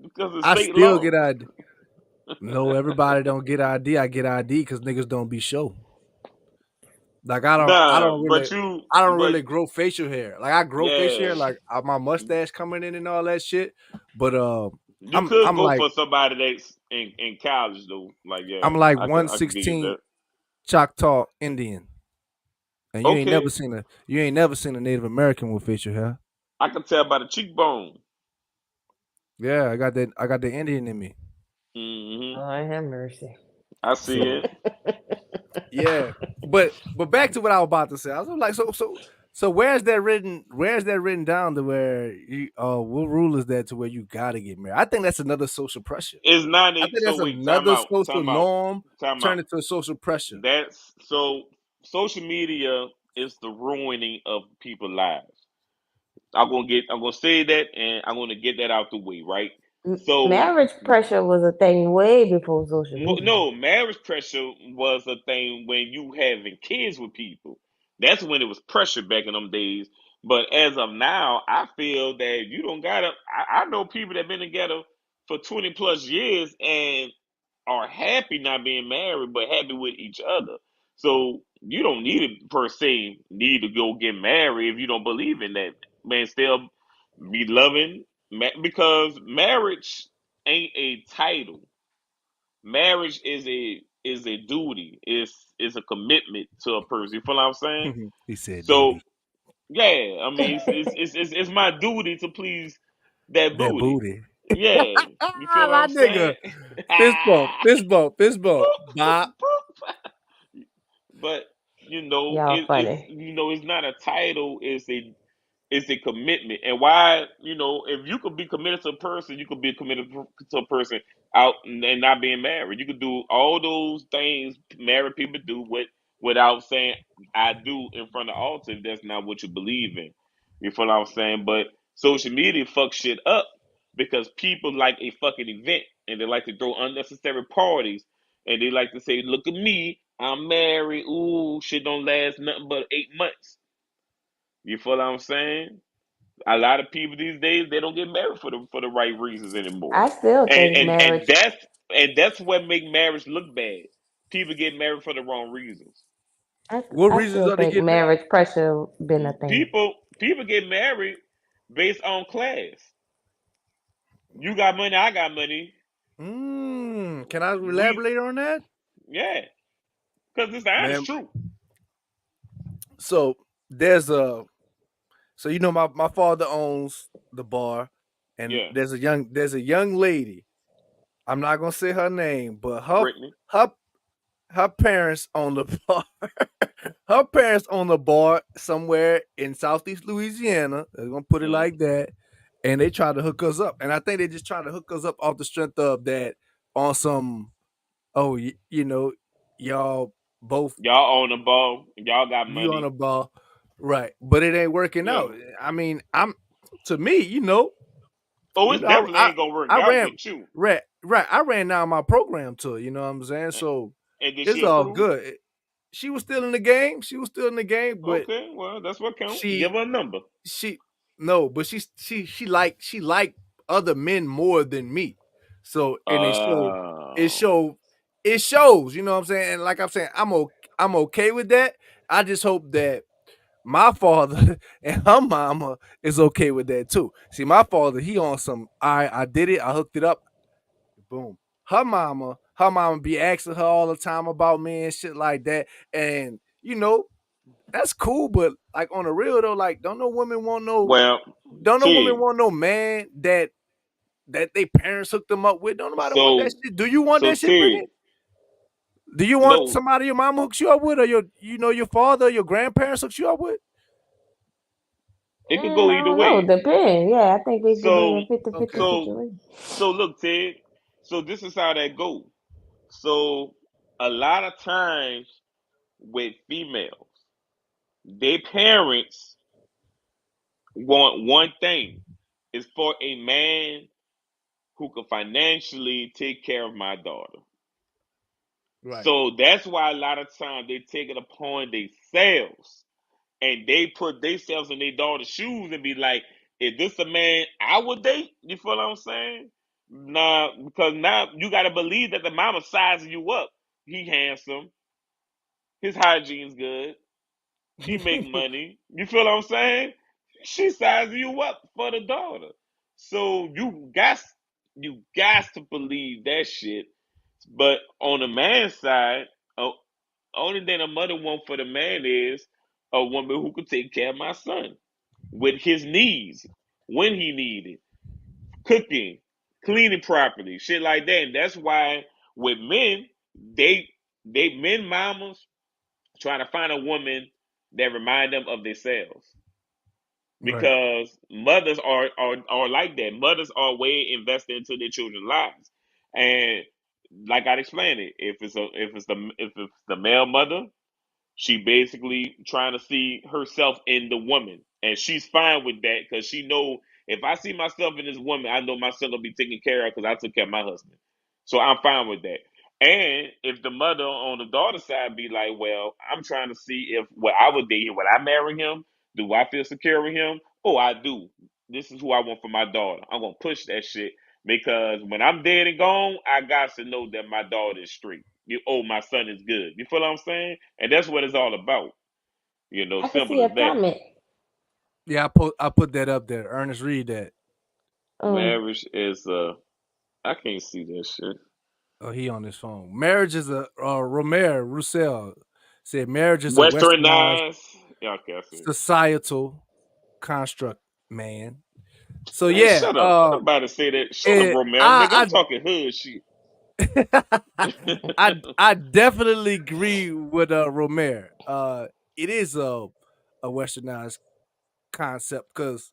Because of I state still law. get ID. No, everybody don't get ID. I get ID because niggas don't be show. Like Nah, but you, I don't but really grow facial hair. Like I grow facial yeah, hair, like my mustache coming in and all that shit. But you could I'm vote like for somebody that's in college though. Like, I'm yeah, like I could give you 116 that. Choctaw Indian, and Okay, you ain't never seen a Native American with facial hair. I can tell by the cheekbone. Yeah, I got the Indian in me. Hmm. Lord have mercy. I see So it. yeah, but back to what I was about to say. I was like, so where's that written? Where's that written down to where you? What rule is that to where you gotta get married? I think that's another social pressure. It's not I a think so that's wait, another social time out, norm time out. turned into a social pressure. That's so social media is the ruining of people's lives. I'm gonna say that and I'm gonna get that out the way, right? So Marriage pressure was a thing way before social media. no, marriage pressure was a thing when you having kids with people. That's when it was pressure back in them days. But as of now, I feel that you don't gotta. I know people that been together for 20 plus years and are happy not being married, but happy with each other. So you don't need to per se need to go get married if you don't believe in that. Man, still be loving because marriage ain't a title. Marriage is a duty. Is a commitment to a person. You feel what I'm saying? He said So duty. yeah, I mean it's my duty to please that That booty. booty. Yeah, you feel what My I'm nigga. saying? Fist bump. Fist bump. Fist bump. Bop. But you know, Y'all it's funny. it's not a title. It's a commitment. And why, if you could be committed to a person, you could be committed to a person out and not being married. You could do all those things married people do without saying I do in front of the altar if that's not what you believe in. You feel what I'm saying? But social media fucks shit up because people like a fucking event and they like to throw unnecessary parties and they like to say, look at me, I'm married. Ooh, shit don't last nothing but 8 months. You feel what I'm saying? A lot of people these days they don't get married for the right reasons anymore, I still and think and and marriage. that's and that's what make marriage look bad. People get married for the wrong reasons. What I reasons still are they think getting married? marriage pressure been a thing. People get married based on class. You got money, I got money. Can I We elaborate on that? yeah, because it's the honest Man, truth. so there's a so my father owns the bar, and Yeah, there's a young lady. I'm not gonna say her name, but Brittany. her her parents own the bar. Her parents own the bar somewhere in Southeast Louisiana. They're gonna put it Mm. like that, and they try to hook us up. And I think they just try to hook us up off the strength of that on some. Oh, y'all both Y'all own the ball. Y'all got you on money. the ball, right? But it ain't working Yeah. out. I mean, I'm to me, Oh, it definitely ain't gonna work I out ran with you. right. I ran down my program to her. You know what I'm saying? So And did it's she all approve? good. She was still in the game. She was still in the game, but Okay, well, that's what counts. Give she her a number. she no, but she liked other men more than me. So and it Oh, showed it shows. You know what I'm saying? And like I'm saying, I'm okay with that. I just hope that my father and her mama is okay with that too. See, my father, he on some, I did it, I hooked it up, boom. Her mama be asking her all the time about me and shit like that. And that's cool, but like on the real though, like well, don't no woman Tig. want no man that they parents hooked them up with. Don't nobody want that So, shit. Do you want so that shit, Tig. Brittany? Do you want No, somebody your mama hooks you up with, or your father, or your grandparents hooks you up with? It could go I either don't know. way. Depends. Yeah, I think it could be So a 50-50 Okay. so situation. so look, Ted. So this is how that goes. So a lot of times with females, their parents want one thing is for a man who can financially take care of my daughter. Right. So that's why a lot of times they take it upon themselves and they put themselves in their daughter's shoes and be like, is this a man I would date? You feel what I'm saying? Nah, because now you got to believe that the mama sizing you up. He handsome. His hygiene's good. He make money. You feel what I'm saying? She sizing you up for the daughter. So you got to believe that shit. But on the man's side, only thing a mother want for the man is a woman who could take care of my son with his needs when he needed, cooking, cleaning properly, shit like that. And that's why with men, they men mamas trying to find a woman that remind them of themselves Right. because mothers are like that. Mothers are way invested into their children's lives, and like I explained it, if it's the male mother, she basically trying to see herself in the woman, and she's fine with that because she know if I see myself in this woman, I know my son will be taken care of because I took care of my husband. So I'm fine with that. And if the mother on the daughter side be like, well, I'm trying to see if what I would date him, would I marry him? Do I feel secure with him? Oh, I do. This is who I want for my daughter. I'm gonna push that shit because when I'm dead and gone, I got to know that my daughter is straight. My son is good. You feel what I'm saying? And that's what it's all about. I can see Simple a as that. comment. Yeah, I put that up there. Ernest, read that. Um, Marriage is I can't see that shit. Oh, he on his phone. Marriage is a Romero Roussel said marriage is a westernized Westernized. Yeah, okay, I see it. societal construct, man. So Man, yeah, shut up. I'm about to say that. Shut up, Romel. Nigga, I'm I talking hood shit. I definitely agree with Romero. It is a westernized concept because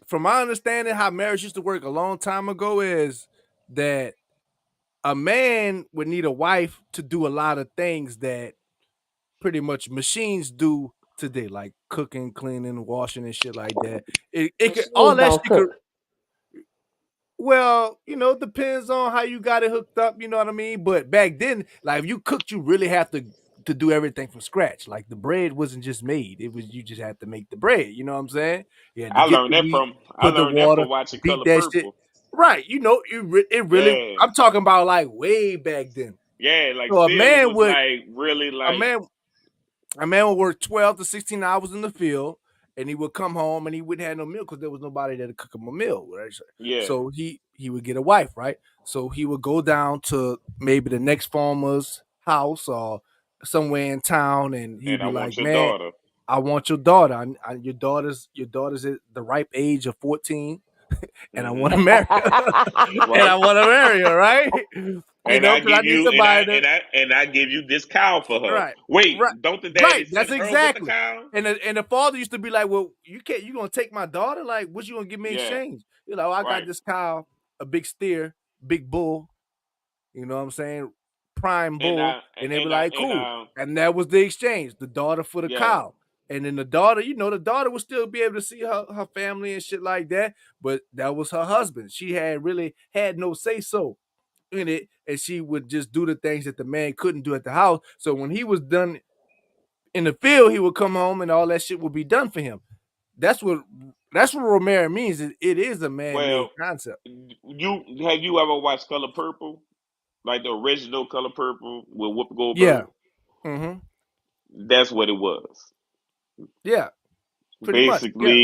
from my understanding, how marriage used to work a long time ago is that a man would need a wife to do a lot of things that pretty much machines do today, like cooking, cleaning, washing, and shit like that. It could all machines that don't shit could. cook. Well, depends on how you got it hooked up. You know what I mean. But back then, like if you cooked, you really have to do everything from scratch. Like the bread wasn't just made; it was you just had to make the bread. You know what I'm saying? You had to I get learned the that wheat, from I put the learned that water, from watching beat Color that shit. Purple. Right? It really. Yeah. I'm talking about like way back then. Yeah, like So Sailor was like really a like man a man would work 12 to 16 hours in the field and he would come home and he wouldn't have no meal because there was nobody there to cook him a meal, right? yeah. So he would get a wife, right? So he would go down to maybe the next farmer's house or somewhere in town and he'd And I be want like, your man, daughter. I want your daughter. Your daughter's at the ripe age of 14 and I want to Hmm. marry her. And I Right. want to marry her, right? And I Because I give need you and I somebody to and I and I give you this cow for her. right, right, Wait, don't the daddy right. That's send her with the exactly. cow? And the father used to be like, "Well, you can't. You gonna take my daughter? Like, what you gonna give me in Yeah, exchange? I got right. this cow, a big steer, big bull. You know what I'm saying? Prime And bull." I And they be and I like, and "Cool." And that was the exchange: the daughter for the yeah. cow. And then the daughter would still be able to see her family and shit like that. But that was her husband. She had really had no say so in it, and she would just do the things that the man couldn't do at the house. So when he was done in the field, he would come home and all that shit would be done for him. That's what that's what Romero means. It is a man-made Well, concept. you ever watched Color Purple? Like the original Color Purple with Whoopi Yeah. Goldberg? Mm-hmm. That's what it was. Yeah. Pretty much. Yeah.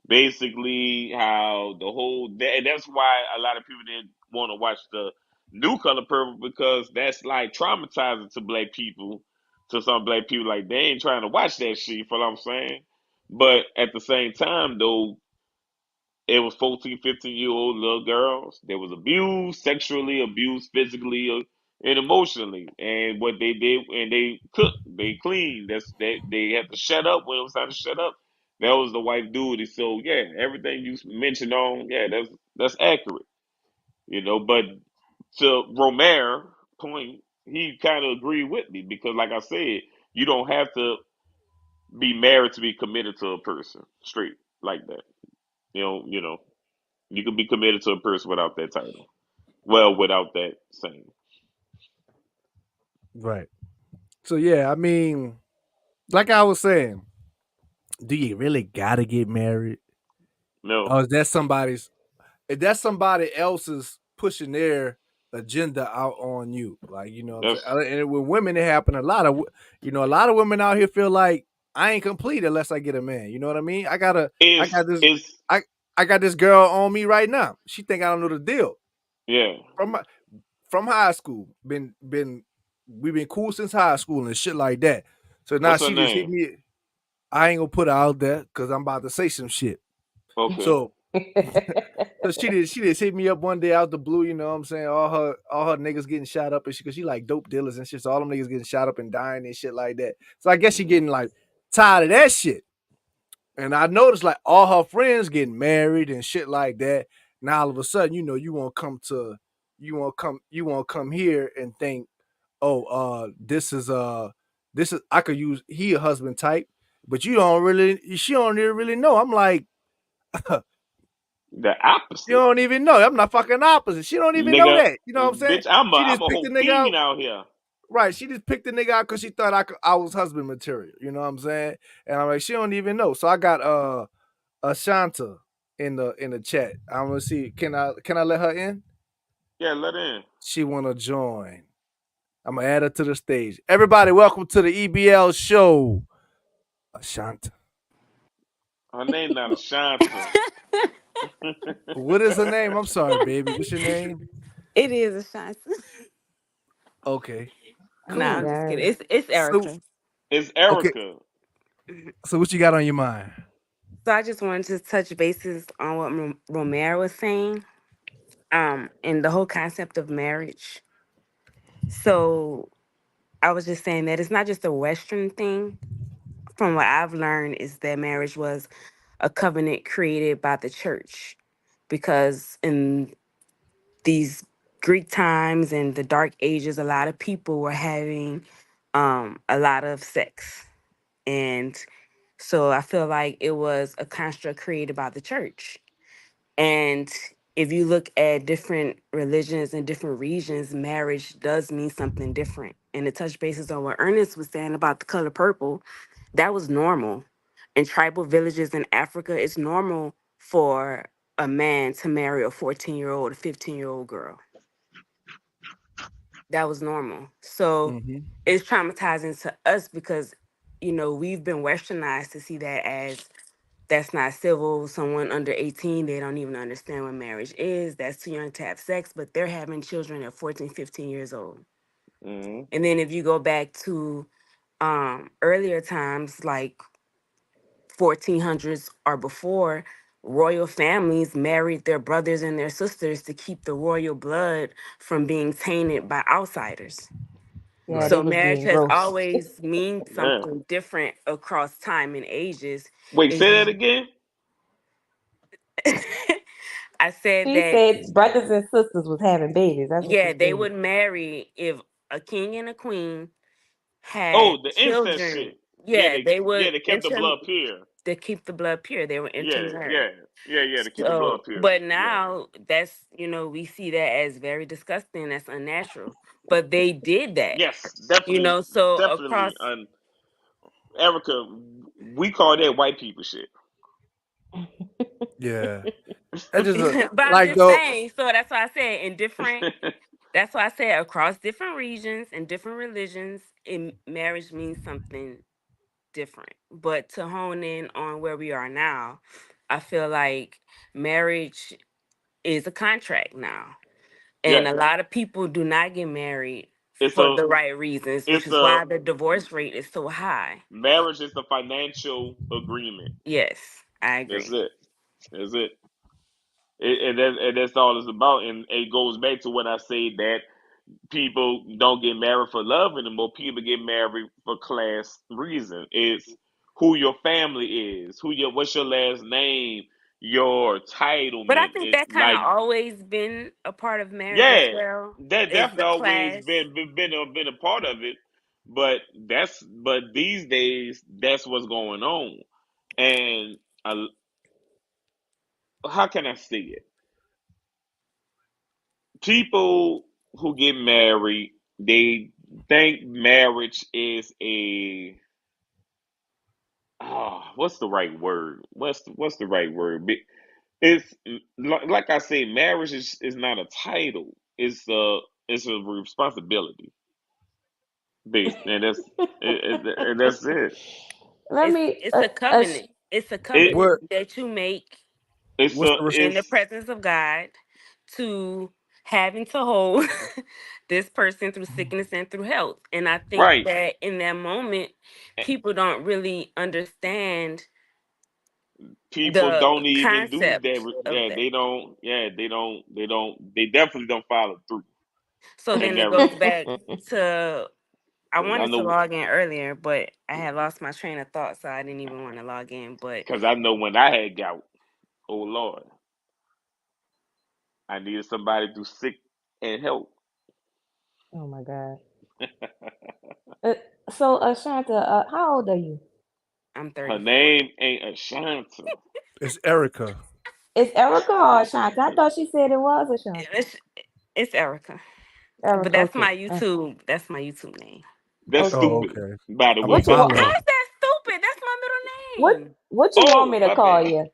Basically how the whole and that's why a lot of people didn't want to watch the new Color Purple because that's like traumatizing to black people. To some black people, like they ain't trying to watch that shit. You feel what I'm saying? But at the same time, though, it was 14, 15-year-old little girls. They was abused, sexually abused, physically, and emotionally. And what they did, and they cooked, they cleaned. They had to shut up when it was time to shut up. That was the wife duty. So yeah, everything you mentioned on, yeah, that's accurate. But to Romare point, he kind of agreed with me because, like I said, you don't have to be married to be committed to a person straight like that. You can be committed to a person without that title. Well, without that saying. Right. So yeah, I mean, like I was saying, do you really gotta get married? No, Or is that somebody's if that's somebody else's pushing their agenda out on you? Like, you know what I'm saying? that's And with women, it happen a lot of a lot of women out here feel like I ain't complete unless I get a man. You know what I mean? I is got this is I I got this girl on me right now. She think I don't know the deal. yeah. From my from high school. Been we've been cool since high school and shit like that. So now What's her she just hit name? me. I ain't gonna put her out there because I'm about to say some shit. Okay. So so she just hit me up one day out the blue, you know what I'm saying? All her niggas getting shot up and shit, cause she like dope dealers and shit. So all them niggas getting shot up and dying and shit like that. So I guess she Mhm. getting like tired of that shit. And I noticed like all her friends getting married and shit like that. Now all of a sudden, you won't come here and think, oh, this is I could use he a husband type, but she don't even really know. I'm like, The you opposite, don't even know. I'm not fucking opposite. She don't even know nigga. that. You know what I'm saying? Bitch, I'm a She I'm just a picked the whole nigga fiend out. out here. Right. She just picked the nigga out because she thought I was husband material. You know what I'm saying? And I'm like, she don't even know. So I got Ashanta in the chat. I'm gonna see. Can I let her in? Yeah, let in. She wanna join. I'm gonna add her to the stage. Everybody, welcome to the EBL show. Ashanta. Her name not Ashanta. What is her name? I'm sorry, baby. What's your name? It is a shot. Okay. No, I'm Cool. just kidding. Yes. It's So Erica. It's okay. Erica. So what you got on your mind? So I just wanted to touch bases on what Romero was saying, and the whole concept of marriage. So I was just saying that it's not just a Western thing. From what I've learned, is that marriage was a covenant created by the church, because in these Greek times and the Dark Ages, a lot of people were having a lot of sex. And so I feel like it was a construct created by the church. And if you look at different religions and different regions, marriage does mean something different. And to touch bases on what Ernest was saying about the color purple, that was normal. In tribal villages in Africa, it's normal for a man to marry a 14-year-old, a 15-year-old girl. That was normal. So Mm-hmm. it's traumatizing to us because, we've been westernized to see that as that's not civil. Someone under 18, they don't even understand what marriage is. That's too young to have sex, but they're having children at 14, 15 years old. Hmm. And then if you go back to earlier times, like 1400s or before, royal families married their brothers and their sisters to keep the royal blood from being tainted by outsiders. Yeah, Right. they So was marriage being has gross. always mean Yeah. something different across time and ages. Wait, It's say that just again. I said She that, said brothers and sisters was having babies. That's what yeah, she they said. would marry if a king and a queen Oh, had the incest children. shit. Yeah, Yeah, they they yeah would they kept the inter blood pure. to keep the blood pure. They would Yeah, intermarry. yeah, yeah. To keep the blood So, pure. but Yeah. now that's, we see that as very disgusting. That's unnatural. But they did that, Yes, definitely, so definitely. across. Erica, we call that white people shit. Yeah. That just But I'm like just though. saying, so that's why I said in different, that's why I said across different regions and different religions, marriage means something different. But to hone in on where we are now, I feel like marriage is a contract now. And Yes, a lot of people do not get married it's for a the right reasons, which it's is a why the divorce rate is so high. marriage is the financial agreement. Yes, I That's agree. it. That's it. And that's all it's about. And it goes back to what I say that people don't get married for love anymore. People get married for class reason. It's who your family is, what's your last name, your But I entitlement. think It that kind of like always been a part of marriage as yeah, well. that Is definitely the always class. been a part of it. But these days that's what's going on, and uh, how can I say it? People who get married, they think marriage is a what's the right word? What's the right word? It's like I say, marriage is not a title. It's a responsibility. And that's it. Let It's me, it's a covenant. It's a It covenant What that you make it's what's a the in the it's presence of God to having to hold this person through sickness and through health. And I think right. that in that moment, people don't really understand People the don't even do that. concept of Yeah, that. they don't. Yeah, they don't. They don't. They definitely don't follow through. So And then it that goes back to I because I wanted to know log in earlier, but I had lost my train of thought, so I didn't even want to log in. But because I know when I had gout, oh Lord, I needed somebody to sick and help. oh my God. Uh, so Ashanta, how old are you? I'm Her 34. name ain't Ashanta. it's Erica. It's Erica or Ashanta? I thought she said it was Ashanta. It's, it's Erica, but Erica, that's okay. my YouTube. That's my YouTube name. That's Oh, Okay. stupid. okay. By the I'm gonna way, What you but want? follow How her. is that stupid? That's my What middle name. what you want oh me to my call bad. you?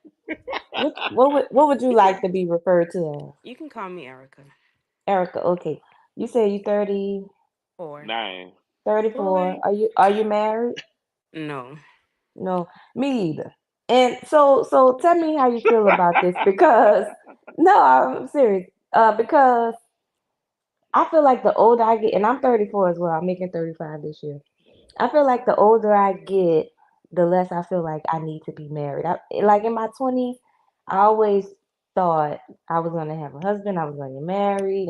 What would you like to be referred to You can call me Erica. as? Erica, okay. You say you 30, Four. 9. 34. Boy, Are you married? no. No, me either. And so tell me how you feel about this because no, I'm serious. Because I feel like the older I get, and I'm 34 as well. I'm making 35 this year. I feel like the older I get, the less I feel like I need to be married. Like in my 20s, I always thought I was gonna have a husband, I was gonna get married,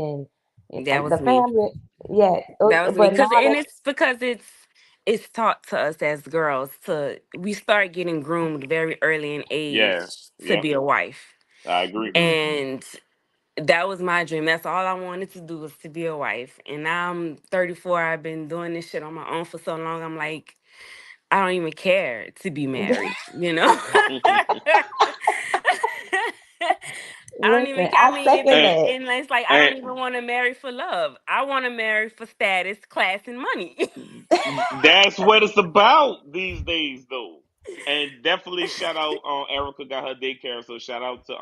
That the was me. family. Yeah, That was me. but now Cause and that it's because it's taught to us as girls to we start getting groomed very early in age Yeah, to yeah, be a wife. I agree. And that was my dream. That's all I wanted to do was to be a wife. And now I'm 34. I've been doing this shit on my own for so long. I'm like, I don't even care to be married, you know? I don't even, listen, I I mean, second and, that. and it's like, I and don't even want to marry for love. I want to marry for status, class, and money. that's what it's about these days, though. And definitely shout out Erica got her daycare, so shout out to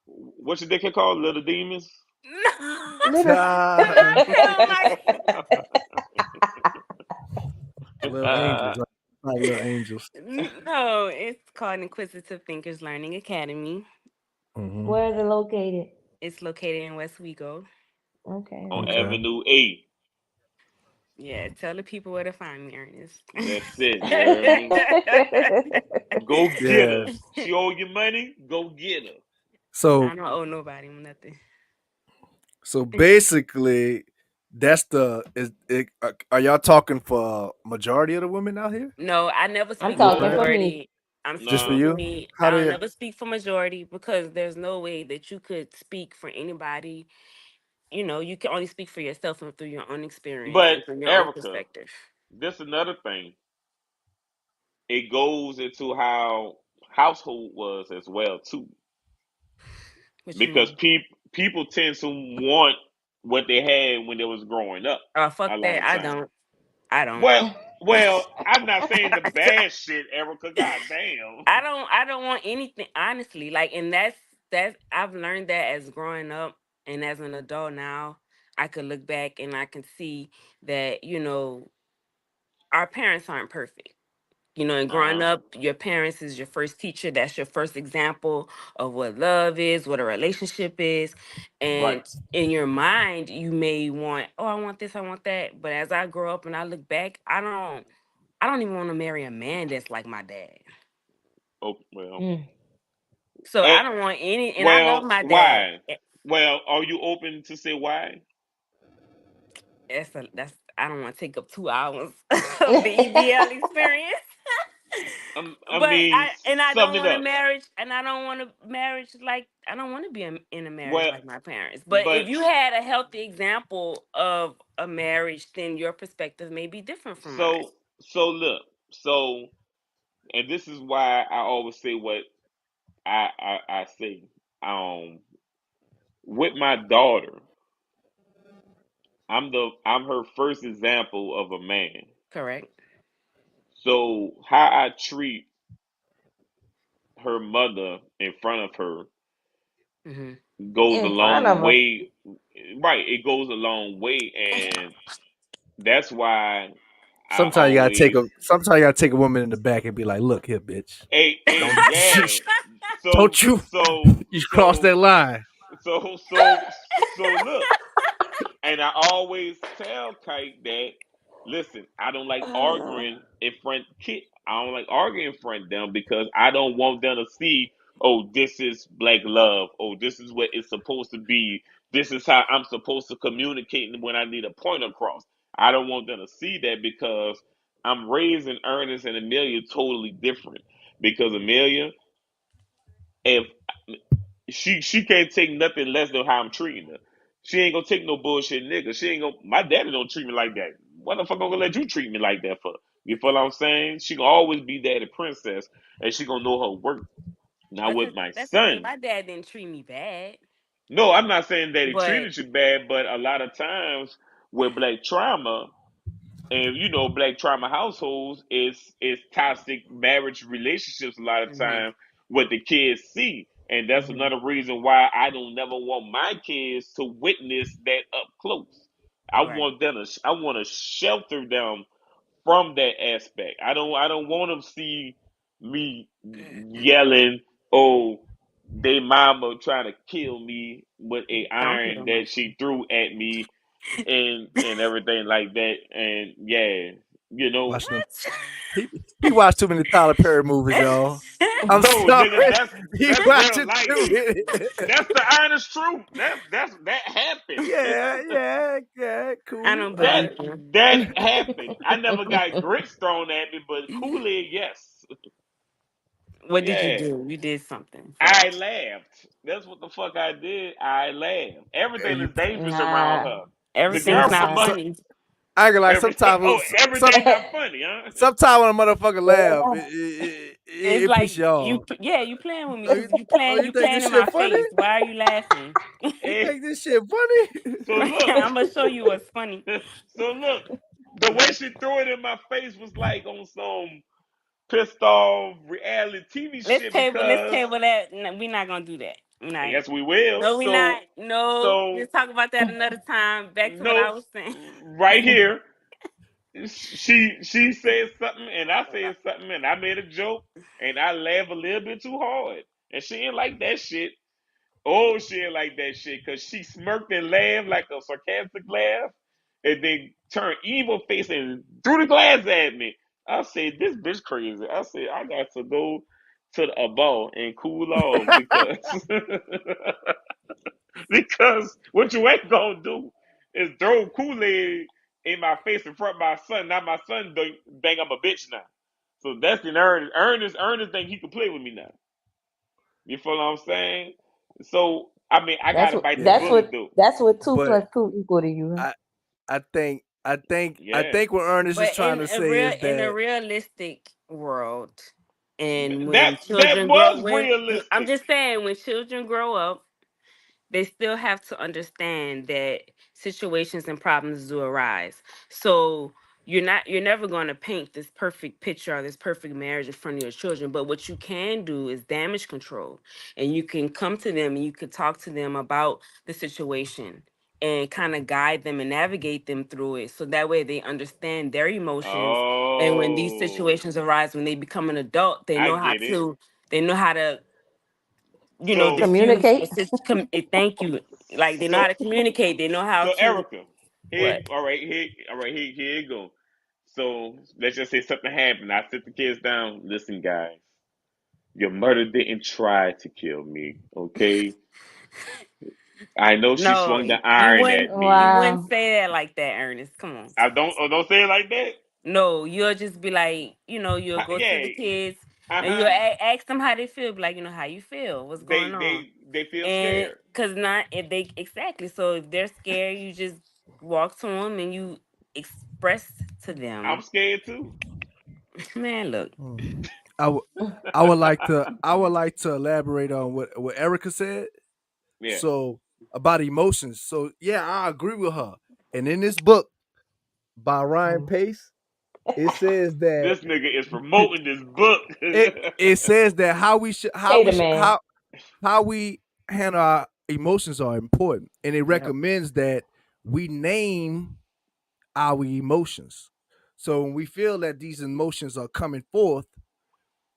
what's your daycare called? Little Demons. No. Little Oh my. Little angels, like little angels. No, it's called Inquisitive Thinkers Learning Academy. Hmm. Where is it located? It's located in West Wego. Okay, On Okay. okay. Avenue A. Yeah, tell the people where to find me, Ernest. That's it. You heard me. Go get Yeah. her. She owe you money. Go get her. I So don't owe nobody nothing. so basically, that's the is it, are y'all talking for majority of the women out here? No, I never I'm speak for Your talking class, for me. majority. I'm just for speaking Nah. for you? me. How do I'll you? never speak for majority because there's no way that you could speak for anybody. You know, you can only speak for yourself and through your own experience But and through your own Erica, perspective. this another thing. It goes into how household was as well too, What you because mean? people tend to want what they had when they was growing up. Oh, A fuck lot that. of I time. don't. I don't. Well, well, I'm not saying the bad shit, Erica. God damn. I don't want anything honestly. Like and that's I've learned that as growing up and as an adult now, I could look back and I can see that, our parents aren't perfect. And Uh growing huh. up, your parents is your first teacher. That's your first example of what love is, what a relationship is. Right. And in your mind, you may want, oh, I want this, I want that. But as I grow up and I look back, I don't even want to marry a man that's like my dad. Oh well. Mm. So Uh, I don't want any, and I love well, my dad. why? Well, are you open to say why? I don't want to take up 2 hours of the EBL experience. I But mean, I sum don't it want a up. marriage, and I don't want a marriage like I don't want to be in a marriage Well, like my parents. But but if you had a healthy example of a marriage, then your perspective may be different from mine. so look, so and this is why I always say what I say. Um, with my daughter, I'm her first example of a man. Correct. So how I treat her mother in front of her Hmm. goes a In front of long her. way. Right, it goes a long way, and that's why I always Sometimes you gotta take a woman in the back and be like, "Look here, bitch. Don't yeah. So don't you so you cross so that line." so look. And I always tell Kite that, listen, I don't like arguing in front kid. I don't like arguing in front of them because I don't want them to see, oh, this is black love. Oh, this is what it's supposed to be. This is how I'm supposed to communicate when I need a point across. I don't want them to see that because I'm raising Ernest and Amelia totally different. Because Amelia, if she can't take nothing less than how I'm treating her. She ain't gonna take no bullshit nigga. She ain't gonna my daddy don't treat me like that. What the fuck I'm gonna let you treat me like that for? You feel what I'm saying? She gonna always be daddy princess and she gonna know her work. Now with my That's the thing. son, My dad didn't treat me bad, no, I'm not saying that he but treated you bad, but a lot of times with black trauma, and you know black trauma households is toxic marriage relationships a lot of hmm time what the kids see, and that's hmm another reason why I don't never want my kids to witness that up close. I right. want them to I want to shelter them from that aspect. I don't want them to see me yelling, oh, they mama trying to kill me with a Don't put iron on my that she threw at me and everything like that. And yeah, you know, Watching them. He he watched too many Tyler Perry movies, y'all. I'm no, nigga, sorry. He that's real watching life. too many. That's the honest truth. That happened. Yeah, I cool. don't All that believe right. you. that happened. I never got grits thrown at me, but Kool Aid, yes, What did you yeah. do? You did something for I that. laughed. That's what the fuck I did. I laughed. And Everything you, is dangerous around Nah. her. The Everything's girl not from so, funny. I ain't gonna lie. every everything not funny, huh? Sometimes when a motherfucker laugh, it, It's it piss like you off. yeah, you playing with me Oh, because you you think playing this in my shit funny? face. Why are you laughing? You And think this shit funny? so look, I'm gonna show you what's funny. so look, the way she threw it in my face was like on some pissed off reality TV shit Let's because table that. No, we're not gonna do that. We're not. yes, we will. No, we not. No, So let's talk about that another time. Back to what no, I was saying. right here, she said something and I said something and I made a joke and I laughed a little bit too hard and she didn't like that shit. Oh, she didn't like that shit because she smirked and laughed like a sarcastic laugh and then turned evil face and threw the glass at me. I said, this bitch crazy. I said, I got to go to the ball and cool off because because what you ain't gonna do is throw Kool-Aid in my face in front of my son. Now my son think I'm a bitch now. So that's an Ernest. Ernest think he can play with me now. You feel what I'm saying? So I mean, I That's gotta what bite the Yeah, that's bullet what though. that's what two but plus two equal to you. Huh? I I Yeah, think what Ernest is But trying to say is in a that realistic world, and that when that children grow, was when I'm realistic. just saying, when children grow up, they still have to understand that situations and problems do arise. So you're never going to paint this perfect picture or this perfect marriage in front of your children, but what you can do is damage control, and you can come to them and you can talk to them about the situation and kind of guide them and navigate them through it so that way they understand their emotions, and when these Oh, situations arise when they become an adult, I get it. they know how to So diffuse Communicate. thank you. Like they know so how to communicate. They know how so to Erica, here, what? all right, here you go. So let's just say something happened. I sit the kids down. Listen, guys, your mother didn't try to kill me. Okay, I know she No, swung the iron at you me. wouldn't Wow. say that like that, Ernest. Come on. I don't say it like that. No, you'll just be like, you'll go to Yeah. the kids and you'll Uh-huh. ask them how they feel. Be like, how you feel? What's They going on? they they feel And scared. because not if they exactly. So if they're scared, you just walk to them and you express to I'm them. scared too. Man, look. I would I would like to elaborate on what Erica said. Yeah. So about emotions. So yeah, I agree with her. And in this book by Ryan Pace, it says that This nigga is promoting this book. it says that Tater man. how we handle our emotions are important, and it Yep. recommends that we name our emotions. So when we feel that these emotions are coming forth,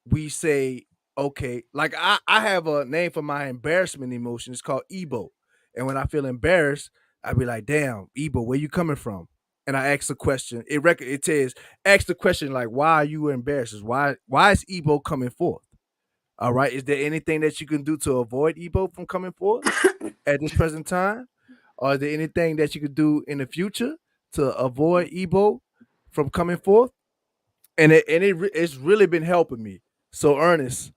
we say, okay, like I have a name for my embarrassment emotion. It's called Ebo. And when I feel embarrassed, I be like, damn, Ebo, where you coming from? And I ask the question. It says, ask the question like, why are you embarrassed? Why is Ebo coming forth? All right. Is there anything that you can do to avoid Ebo from coming forth at this present time? Or is there anything that you could do in the future to avoid Ebo from coming forth? It's really been helping me. So Ernest,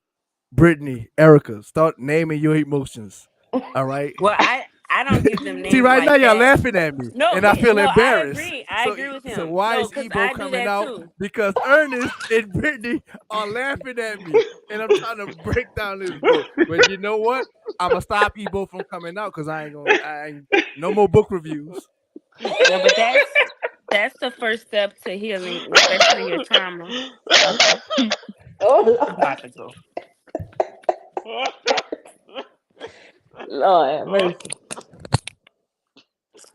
Brittany, Erica, start naming your emotions. All right. Well, I don't give them See, names right now like y'all that. laughing at me, No, and I feel no, I embarrassed. agree. I agree with So him. why No, is because Ebo I do coming that out? too. Because Ernest and Brittany are laughing at me, and I'm trying to break down this book. But you know what? I'm gonna stop Ebo from coming out because I ain't no more book reviews. No, but that's the first step to healing, especially your trauma. Oh I'm about to go. Lord have mercy.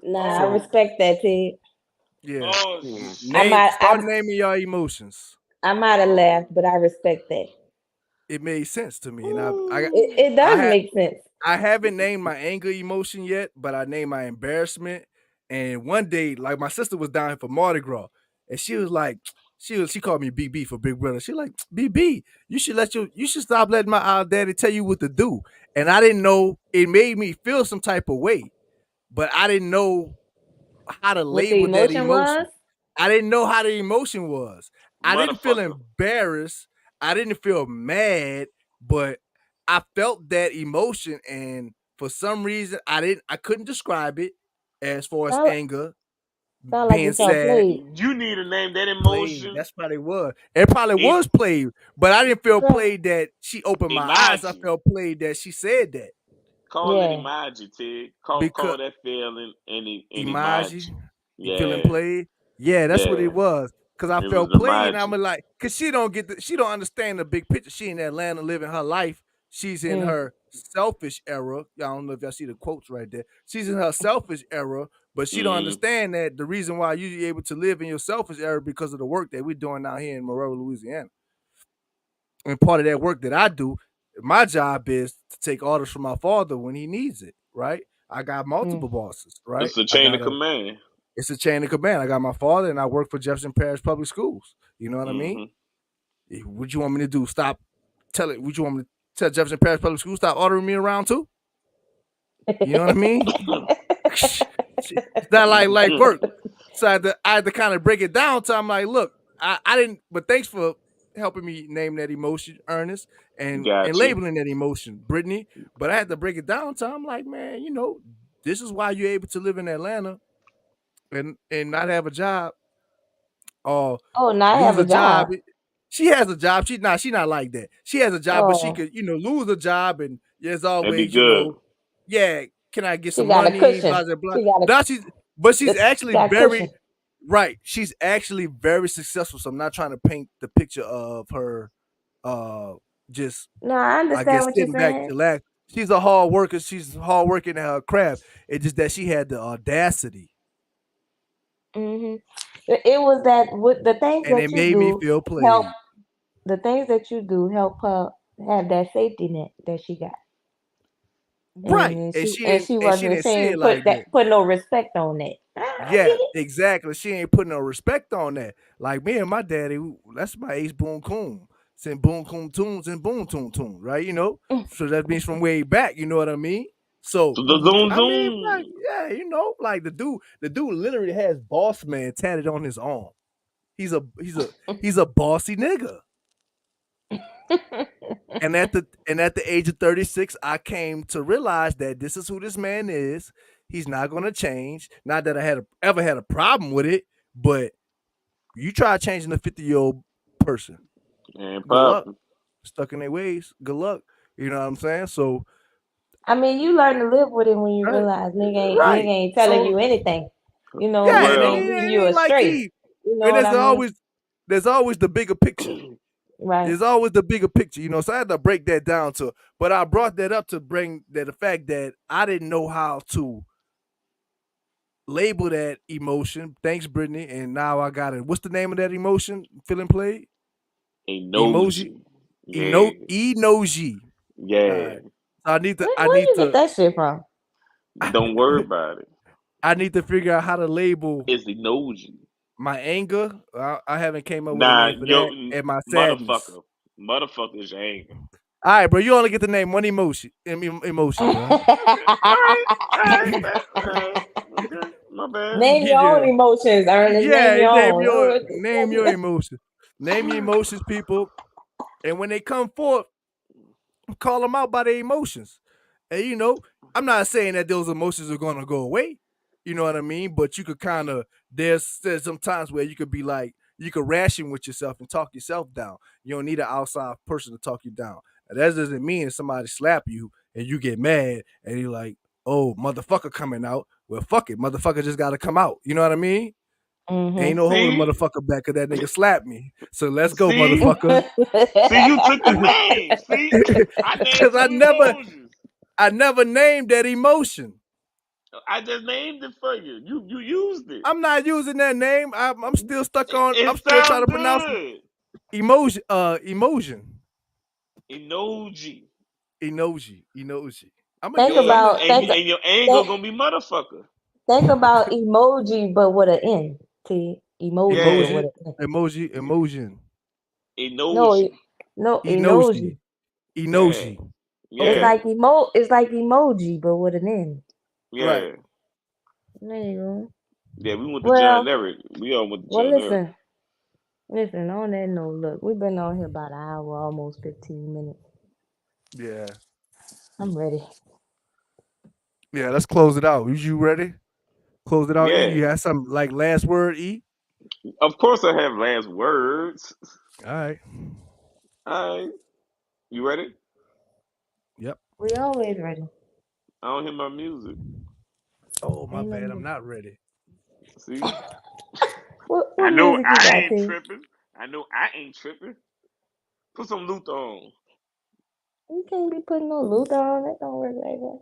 Nah, I So Oh, respect that, Ted. yeah, oh Yeah. I name might shit. start I naming your emotions. I might have laughed, but I respect that. It made sense to me, and It I does had make sense. I haven't named my anger emotion yet, but I named my embarrassment. And one day, like my sister was down here for Mardi Gras, and she was like, she called me BB for Big Brother. She like, BB, you should stop letting my daddy tell you what to do. And I didn't know it made me feel some type of way, but I didn't know how to What the label that emotion was? emotion. I didn't know how the emotion was. I didn't feel Motherfucker. embarrassed. I didn't feel mad, but I felt that emotion, and for some reason I couldn't describe it as far as Sound, anger, sound like being it felt sad, played. You need to name that played. emotion. That's probably was. It probably was played, but I didn't feel So, played that she opened my eyes. I Imagine. felt played that she said that Call it yeah. imagine, Tig. Call because that feeling and Imaji, imagine. you feeling Yeah, played? Yeah, that's what it yeah. was. Cause I It was felt played, and I'm imagine. like, cause she don't understand the big picture. She in Atlanta living her life. She's in Mm, her selfish era. I don't know if y'all see the quotes right there. She's in her selfish era, but she don't Mm. understand that the reason why you're able to live in your selfish era because of the work that we're doing out here in Monroe, Louisiana. And part of that work that I do, my job is to take orders from my father when he needs it. Right? I got mm. multiple bosses. Right? It's a I chain got of command. it's a chain of command. I got my father, and I work for Jefferson Parish Public Schools. You know what I mean? Mm-hmm. What you want me to do? Stop telling? What you want me to tell Jefferson Parish Public Schools stop ordering me around too? You know what I mean? It's not like work. So I had to kind of break it down. So I'm like, look, I didn't, but thanks for helping me name that emotion, Ernest, and Gotcha. labeling that emotion, Brittany. But I had to break it down. So I'm like, man, this is why you're able to live in Atlanta and not have a job or Oh, now I lose have a a job. job. She has a job. She not like that. She has a job, but she Oh, could, lose a job, and there's That'd be always, good. yeah, can I get she some got a money? Blah cushion. blah blah. She got Now but she's she actually got cushion. very right. She's actually very successful. So I'm not trying to paint the picture of her, uh, just No, I I understand guess what you're sitting back saying. to laugh. She's a hard worker. She's hard working at her craft. It's just that she had the audacity, Hmm. It was that with the things and it that you made me do feel help. played. The things that you do help her have that safety net that she got, Right, and she didn't she see it ain't like that. put no respect on that. I Yeah, get it. exactly. She ain't putting no respect on that. Like me and my daddy, that's my ace boom coon. Send boom coon tunes and boom tune tune, right? Mm, So that means from way back, you know what I mean? So The mhm. zoom I mean, like, zoom. yeah, like the dude literally has boss man tatted on his arm. He's a bossy nigga. And at the age of 36, I came to realize that this is who this man is. He's not going to change. Not that I ever had a problem with it, but you try changing a 50-year-old person. And Good luck. popping. Stuck in their ways. Good luck. You know what I'm saying? So I mean, you learn to live with it when you realize nigga right. ain't telling So you anything. You know, yeah, nigga and Well, ain't it leading you ain't like astray. You know and what I mean? there's always the bigger picture. Right. There's always the bigger picture, you know. So I had to break that down but I brought that up to bring the fact that I didn't know how to label that emotion. Thanks, Brittany. And now I got it. What's the name of that emotion? Feeling played? Emoji. Yeah. Emoji. All Yeah. right. So Where you get that shit from? Don't worry about it. I need to figure out how to label It's emoji. my anger. I haven't came up with a Nah, name for that. And my sadness. Motherfucker is your anger. All right, bro. You only get the name one emotion. Emotion, bro. All right, okay, my bad. Name your own emotions, Ernest. Yeah, Name your own. name your emotions. Name your emotions, people. And when they come forth, call them out by their emotions. And you know, I'm not saying that those emotions are gonna go away. You know what I mean? But you could kind of there's some times where you could be like you could ration with yourself and talk yourself down. You don't need an outside person to talk you down. And that doesn't mean if somebody slap you and you get mad and you're like, oh, motherfucker coming out. Well, fuck it, motherfucker just gotta come out. You know what I mean? Mm-hmm. Ain't no holding See? motherfucker back because that nigga slapped me. So let's go, See? motherfucker. See, you took the name. See? I named Because two emojis. I never named that emotion. I just named it for you. You used it. I'm not using that name. I'm still stuck on. I'm It still trying sounds to pronounce good. emotion. Emotion. Emoji. Emoji. I'm gonna Think use. about And your anger gonna be motherfucker. think about emoji, but with an N. T emoji, Yeah. but with an N. Emotion. Emoji. No, emoji. Emoji. Yeah. It's like It's like emoji, but with an N. Yeah. Right. There you go. Yeah, we went to Well, John Eric. We all went to well, John Eric. listen. On that note, look, we've been on here about an hour, almost 15 minutes. Yeah. I'm ready. Yeah. Let's close it out. You ready? Close it out. Yeah. E. You have some like last word. E. Of course I have last words. All right. All right. You ready? Yep. We always ready. I don't hear my music. Oh my Ain't no bad. I'm music. not ready. See? What I know music you I got, ain't T? tripping. Put some Luther on. You can't be putting no Luther on. That don't work like that.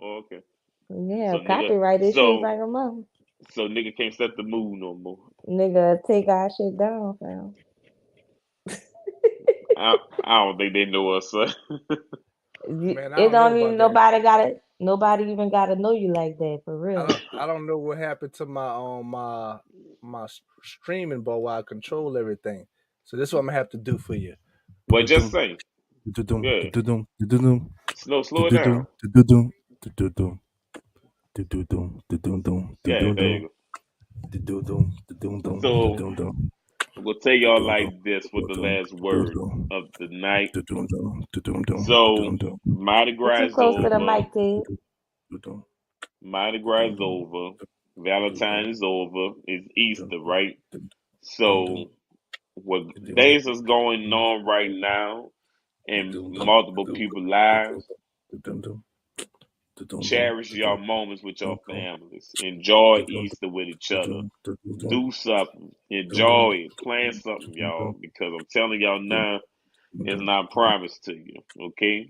Oh, okay. You So have nigga, copyright issues so like a mother. so nigga can't set the mood no more. Nigga, take our shit down, fam. I don't think they know us. Son. Man, I It don't know don't even about nobody even gotta know you like that for real. that. I don't know what happened to my streaming bar while I control everything. So this is what I'm gonna have to do for you. Well, just say. Yeah. Slow it down. Yeah, there you go. So I'm gonna tell y'all like this with the last word of the night. So Mardi You're Gras too is close to the over. mic, T. Mardi Gras is over. Valentine is over. It's Easter, right? So what days is going on right now in multiple people's lives? Cherish your moments with your families. Enjoy Easter with each other. Do something. Enjoy it. Plan something, y'all. Because I'm telling y'all now, it's not promised to you. Okay?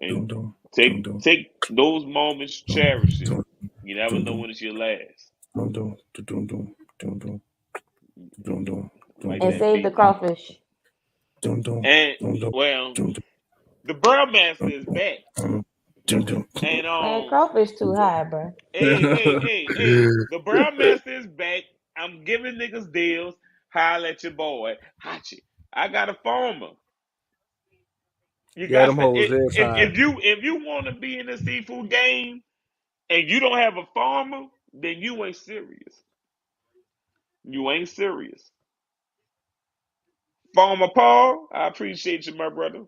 And take those moments, cherish it. You never know when it's your last. Like And that save the beat. crawfish. And well, the Brown Master is back. And Man, crawfish too high, bro. hey, the Brown Master is back. I'm giving niggas deals. Holla at your boy. Hachi. I got a farmer. You Yeah, got them to hoes is high. if you want to be in the seafood game and you don't have a farmer, then you ain't serious. You ain't serious. Farmer Paul, I appreciate you, my brother.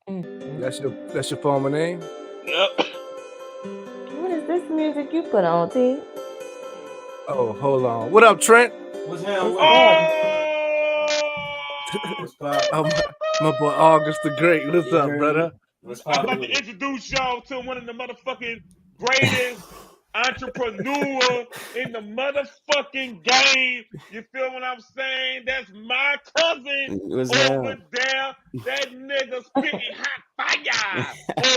That's your former name. Yep. What is this music you put on, T? Oh, hold on. What up, Trent? What's happening? Oh! My boy August the Great. What's You up, heard brother? me? What's I'm poppin' about with to it? introduce y'all to one of the motherfucking greatest entrepreneur in the motherfucking game. You feel what I'm saying? That's my cousin What's over up? there. That nigga spitting hot fire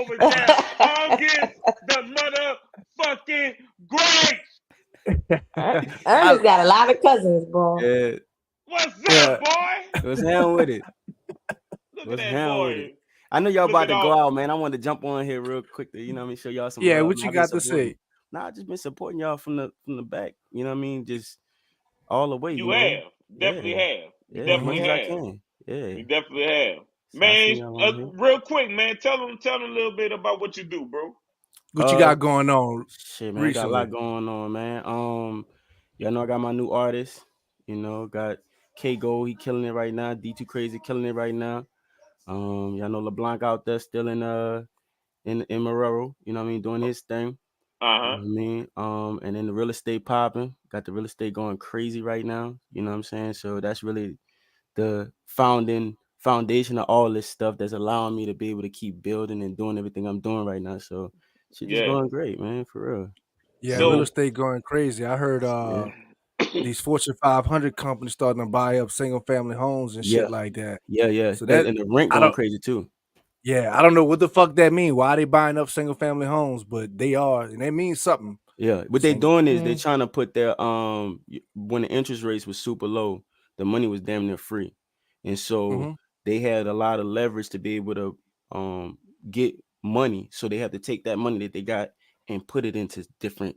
over there. August the motherfucking Great. Ernest got a lot of cousins, boy. Yeah. What's Yeah. up, boy? What's happening with it? Look What's at that happening with boy. it? I know y'all Look about at to all- go out, man. I wanted to jump on here real quick to, show y'all some Yeah, love. what man. you I've been got to supporting- say? Nah, I just been supporting y'all from the back. You know what I mean? Just all the way. You know? have. Definitely Yeah. have. You Yeah, as definitely much as I have. can. Yeah. You definitely have. So I Man, seen y'all on here. real quick, man, tell them a little bit about what you do, bro. What you got going on? Shit, man, I got a recently? lot going on, man. Y'all know I got my new artist. Got K Gold, he killing it right now. D2 Crazy killing it right now. Y'all know LeBlanc out there still in Marrero, you know what I mean, doing his thing. Uh-huh. You know what I mean? And then the real estate popping. Got the real estate going crazy right now. You know what I'm saying? So that's really the foundation of all this stuff that's allowing me to be able to keep building and doing everything I'm doing right now. So shit just going great, man, for real. Yeah, So- real estate going crazy. I heard these Fortune 500 companies starting to buy up single family homes and shit like that. Yeah. So And the rent going crazy too. Yeah, I don't know what the fuck that mean. Why they buying up single family homes, but they are, and that means something. Yeah, what they doing is they're trying to put their when the interest rates was super low, the money was damn near free, and so they had a lot of leverage to be able to get money. So they have to take that money that they got and put it into different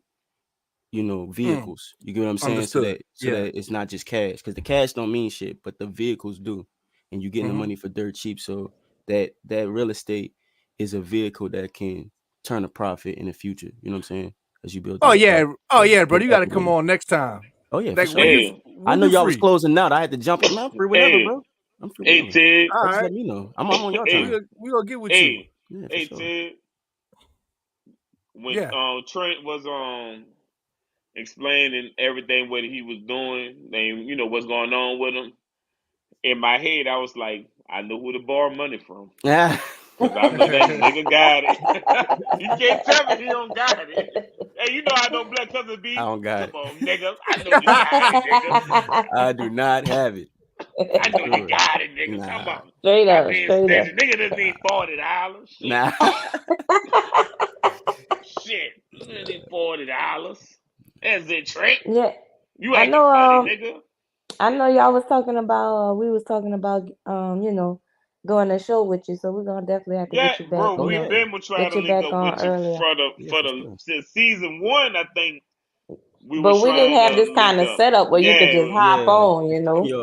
vehicles. You get what I'm saying? Understood. So that it's not just cash, because the cash don't mean shit, but the vehicles do, and you getting the money for dirt cheap. So that real estate is a vehicle that can turn a profit in the future. You know what I'm saying? As you build. Oh yeah, bro. You got to come on next time. Oh yeah, like, for sure. I know y'all was closing out. I had to jump in. Man, I'm free whenever, bro. I'm free whenever. Ted. All Just right. let me know. I'm on your time. We gonna get with you. Yeah, for Hey, sure. Ted. When Trent was explaining everything what he was doing and what's going on with him, in my head I was like, I know who to borrow money from. Yeah. Cause I know that nigga got it. You can't tell me he don't got it. Hey, you know I know Black Cousin B. I don't got Come on, nigga. I know you got it, nigga. I do not have it. I know you got it, nigga. Nah. Come on. Straight up. Nigga doesn't need $40. Shit. Nah. Shit. You doesn't need $40. That's it, Trent. Yeah. You I acting know, funny, nigga. I know y'all was talking about, we was talking about, doing a show with you. So we're gonna definitely have to get you back. Bro, we've been trying to link up with you earlier. since season 1, I think. But we didn't have this kind of setup where you could just hop on,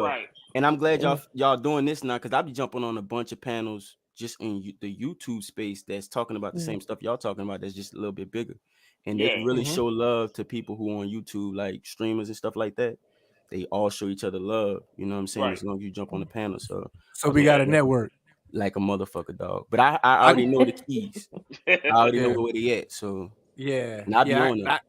Right. And I'm glad y'all doing this now, because I'll be jumping on a bunch of panels just in the YouTube space that's talking about the same stuff y'all talking about, that's just a little bit bigger. And they really show love to people who on YouTube, like streamers and stuff like that. They all show each other love, you know what I'm saying? As long as you jump on the panel. So we got a network. Like a motherfucker, dog. But I already know the keys. I already know where they at. So and I be on it.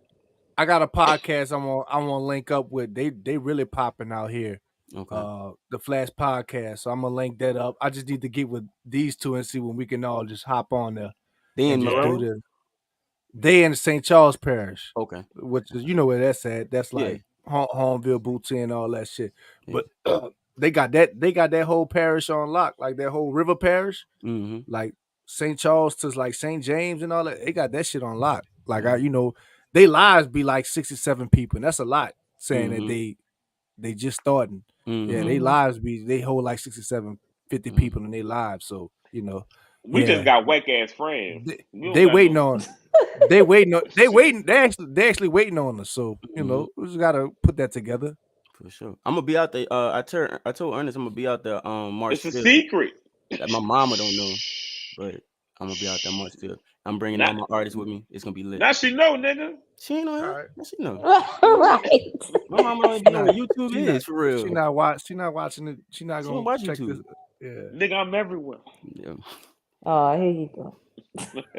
I got a podcast I'm gonna link up with. They really popping out here. Okay. The Flash Podcast. So I'm gonna link that up. I just need to get with these two and see when we can all just hop on there. They in Marrero? They in St. Charles Parish. Okay. Which is, where that's at. That's like Homeville, Booty, and all that shit. But they got that whole parish on lock, like that whole river parish, like St. Charles to like St. James and all that. They got that shit on lock. Like they lives be like 67 people, and that's a lot. Saying that they just starting. Yeah, they lives they hold like 67, 50 people in their lives. So we just got whack ass friends. They waiting on. They actually waiting on us. So we just gotta put that together. For sure. I'm gonna be out there. I told Ernest I'm gonna be out there March 5th. It's a secret. That my mama don't know, but I'm gonna be out that much still. I'm bringing Now, all my artists with me. It's gonna be lit. now she know, nigga. She ain't know All that. right. Now she know. Right. My mama don't She even know not. what YouTube She is not. for real. She not watching it. She not She don't gonna watch check YouTube. this. Yeah. Nigga, I'm everywhere. Yeah, Oh, here you go.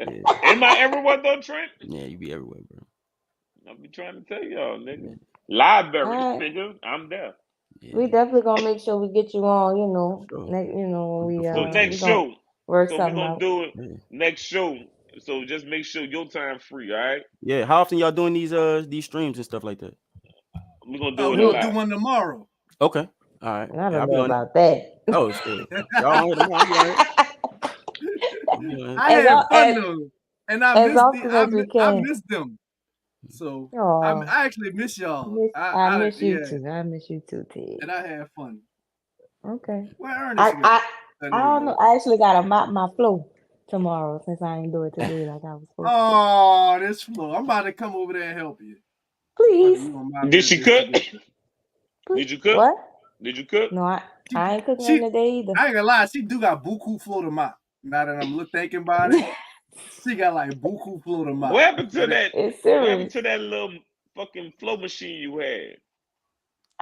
yeah, Am I everywhere though, Trent? yeah. You be everywhere, bro. I be trying to tell y'all, nigga. Yeah, Library, All right. nigga. I'm there. We yeah. definitely gonna make sure we get you on, Sure. when So we next we gonna show. work So we're something gonna out. do it Yeah. next show. So just make sure your time free, all right? Yeah. How often y'all doing these streams and stuff like that? We're gonna do We're it a gonna do lot. one tomorrow. Okay. All right. I Yeah, don't I'll be know on it. about that. Oh shit. Y'all on here tomorrow? I'll be on it. I'll be on it. I As had o- fun as though, and as often as we I can. missed them. So Oh, I actually miss y'all. I miss you Yeah, too. I miss you too, Ted. and I had fun. Okay. Where Ernest go? I There I you don't know. go. I actually gotta mop my floor tomorrow since I ain't do it today like I was supposed to. Oh, this floor. I'm about to come over there and help you. Please. You gonna mop Did this she bitch cook? together. Did you cook? What? Did you cook? No, I ain't cooking She, nothing today either. I ain't gonna lie, she do got buku floor to mop. Now that I'm thinking about it, she got like buku floor to mop. What happened to And that? It's What happened serious. to that little fucking flow machine you had?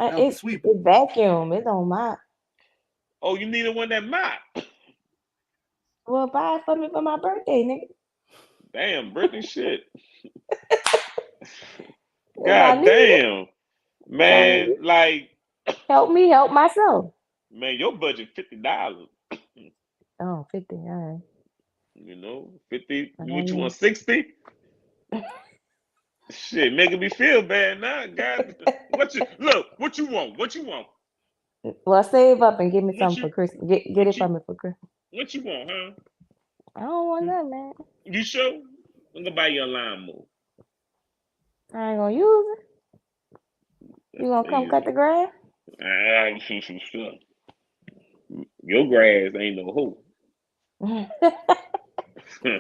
that was a sweeper. It vacuum. It don't mop. Oh, you needed one that mop. Well, buy it for me for my birthday, nigga. Damn, birthday shit. If I God need it, damn. if I need Man, it, like, help me help myself. man, your budget $50. Oh, 50. All You know, 50. right. What you want, 60? Shit, making me feel bad now. God, what you want? What you want? Well, save up and give me What something you for Christmas. Get what it for you me for Christmas. what you want, huh? I don't want nothing, man. You sure? I'm gonna buy you a lawnmower. I ain't gonna use it. You gonna come cut the grass? Sure. Your grass ain't no hoe.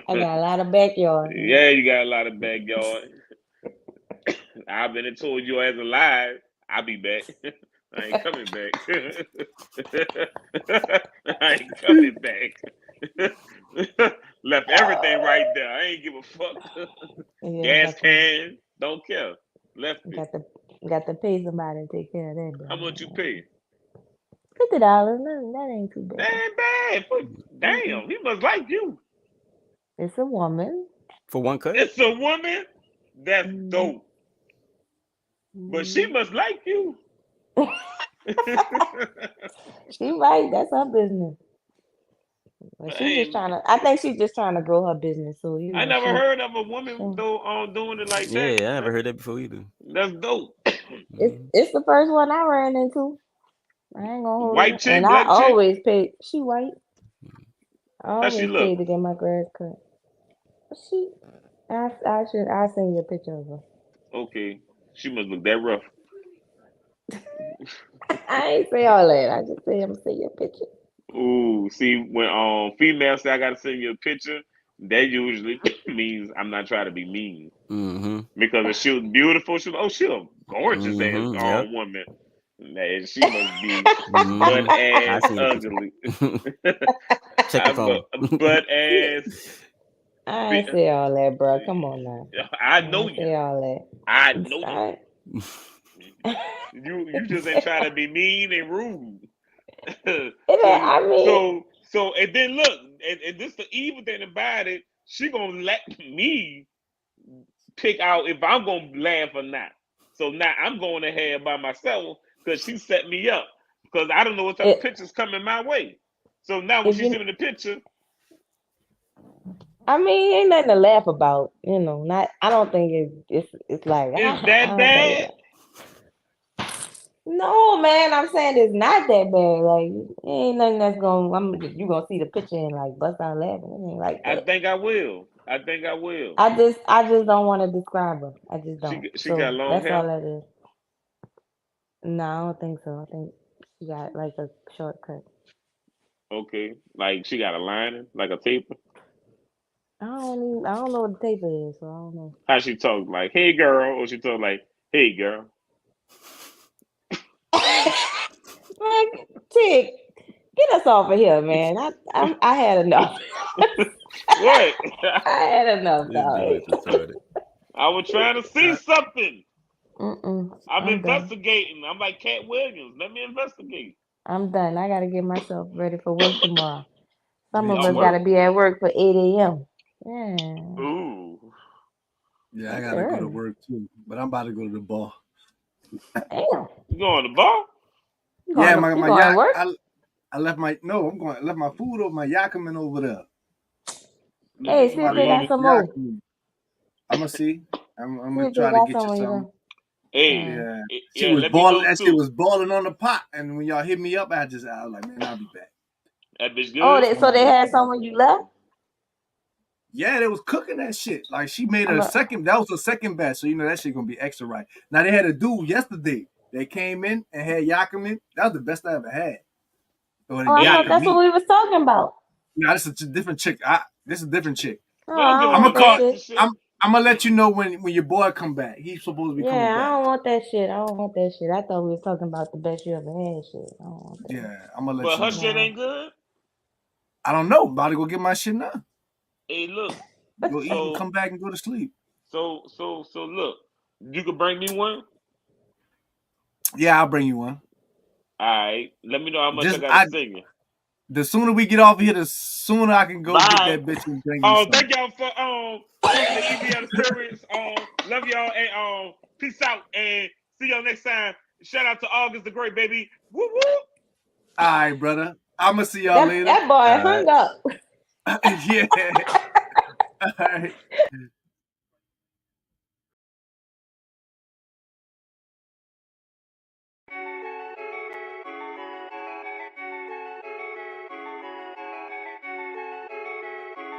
I got a lot of backyard. Man. Yeah, you got a lot of backyard. I've been and told you as a lie. I'll be back. I ain't coming back. I ain't coming back. Left everything right there. I ain't give a fuck. Yeah, Gas can, don't care. Left it. got to pay somebody to take care of that. How much you pay? $50. That ain't too bad. That ain't bad. Damn, he must like you. It's a woman. For one cut? It's a woman. That's dope. But she must like you. She right. That's her business. But she's just trying to. I think she's just trying to grow her business. So I never heard of a woman though doing it like that. Yeah, I never heard that before either. That's dope. It's the first one I ran into. I ain't gonna hold White it. chick, And black I chick? always pay. She white. I How she always look? pay to get my grass cut. I'll send you a picture of her. Okay. She must look that rough. I ain't say all that. I just say I'm gonna send you a picture. Ooh, see when females say I gotta send you a picture, that usually means I'm not trying to be mean. Mm-hmm. Because if she was beautiful, she a gorgeous ass woman. Man, she must be butt ass ugly. Check the phone. Butt ass. I ain't say all that, bro. Come on now. I know you. Say all that. I know you. You just ain't trying to be mean and rude. So and then look, and this the evil thing about it, she gonna let me pick out if I'm gonna laugh or not. So now I'm going ahead by myself because she set me up because I don't know what type of pictures coming my way. So now when she sent me the picture, I mean, ain't nothing to laugh about, Not, I don't think it's like. Is that bad? No, man. I'm saying it's not that bad. Like, ain't nothing that's you gonna see the picture and like bust out laughing. It ain't like that. I think I will. I just don't want to describe her. I just don't. She got long hair. That's all that is. No, I don't think so. I think she got like a shortcut. Okay, like she got a lining, like a taper. I don't know what the taper is, so I don't know. How she talk, like "Hey girl," or she talk like "Hey girl." Man, Tig, get us off of here, man. I had enough. What? I had enough, This dog. boy retarded. I was trying to see something. I'm I'm done. investigating. I'm like Cat Williams. Let me investigate. I'm done. I gotta get myself ready for work tomorrow. Some Me of I us too. work. gotta be at work for 8 a.m. Yeah. Ooh. Yeah, I That's gotta go to early. work too, but I'm about to go to the bar. Damn. You going to the bar? You Yeah, going to, my you going to yacht. work? I left my I left my food over my Yakiman over there. Hey, Nigga, see I'm if about to they go got to some the more. Yakiman. I'm gonna see. I'm See gonna if they try to got get some you when you something. go. hey, Yeah, yeah, was let me balling. know That shit too. was balling on the pot, and when y'all hit me up, I was like, man, I'll be back. That bitch Oh, good? so they had some when you left? Yeah, they was cooking that shit. Like she made I'm a a, second. That was the second batch, so you know that shit gonna be extra right. Now they had a dude yesterday. They came in and had Yakiman. That was the best I ever had. Or oh, I Hey, thought that's what Yakami. we was talking about. Nah, this is a different chick. This is a different chick. Oh, we don't I give don't up I'm no gonna want that call. shit. gangster shit. I'm gonna let you know when your boy come back. He's supposed to be coming Yeah, I back. don't want that shit. I don't want that shit. I thought we was talking about the best you ever had shit. I don't want that. Yeah, I'm gonna let But you her know. shit Nah. ain't good. I don't know. About to go get my shit now. Hey, look. Go eat and So come back and go to sleep. so look. You could bring me one. Yeah, I'll bring you one. All right. Let me know how much I Just gotta sing it. the sooner we get off here, the sooner I can go get Bye. that bitch and bring you some. Thank y'all for tuning the EBL experience. Love y'all and peace out and see y'all next time. Shout out to August the Great, baby. Woo woo. All right, brother. I'm gonna see y'all later. That boy hung up. Yeah. All right.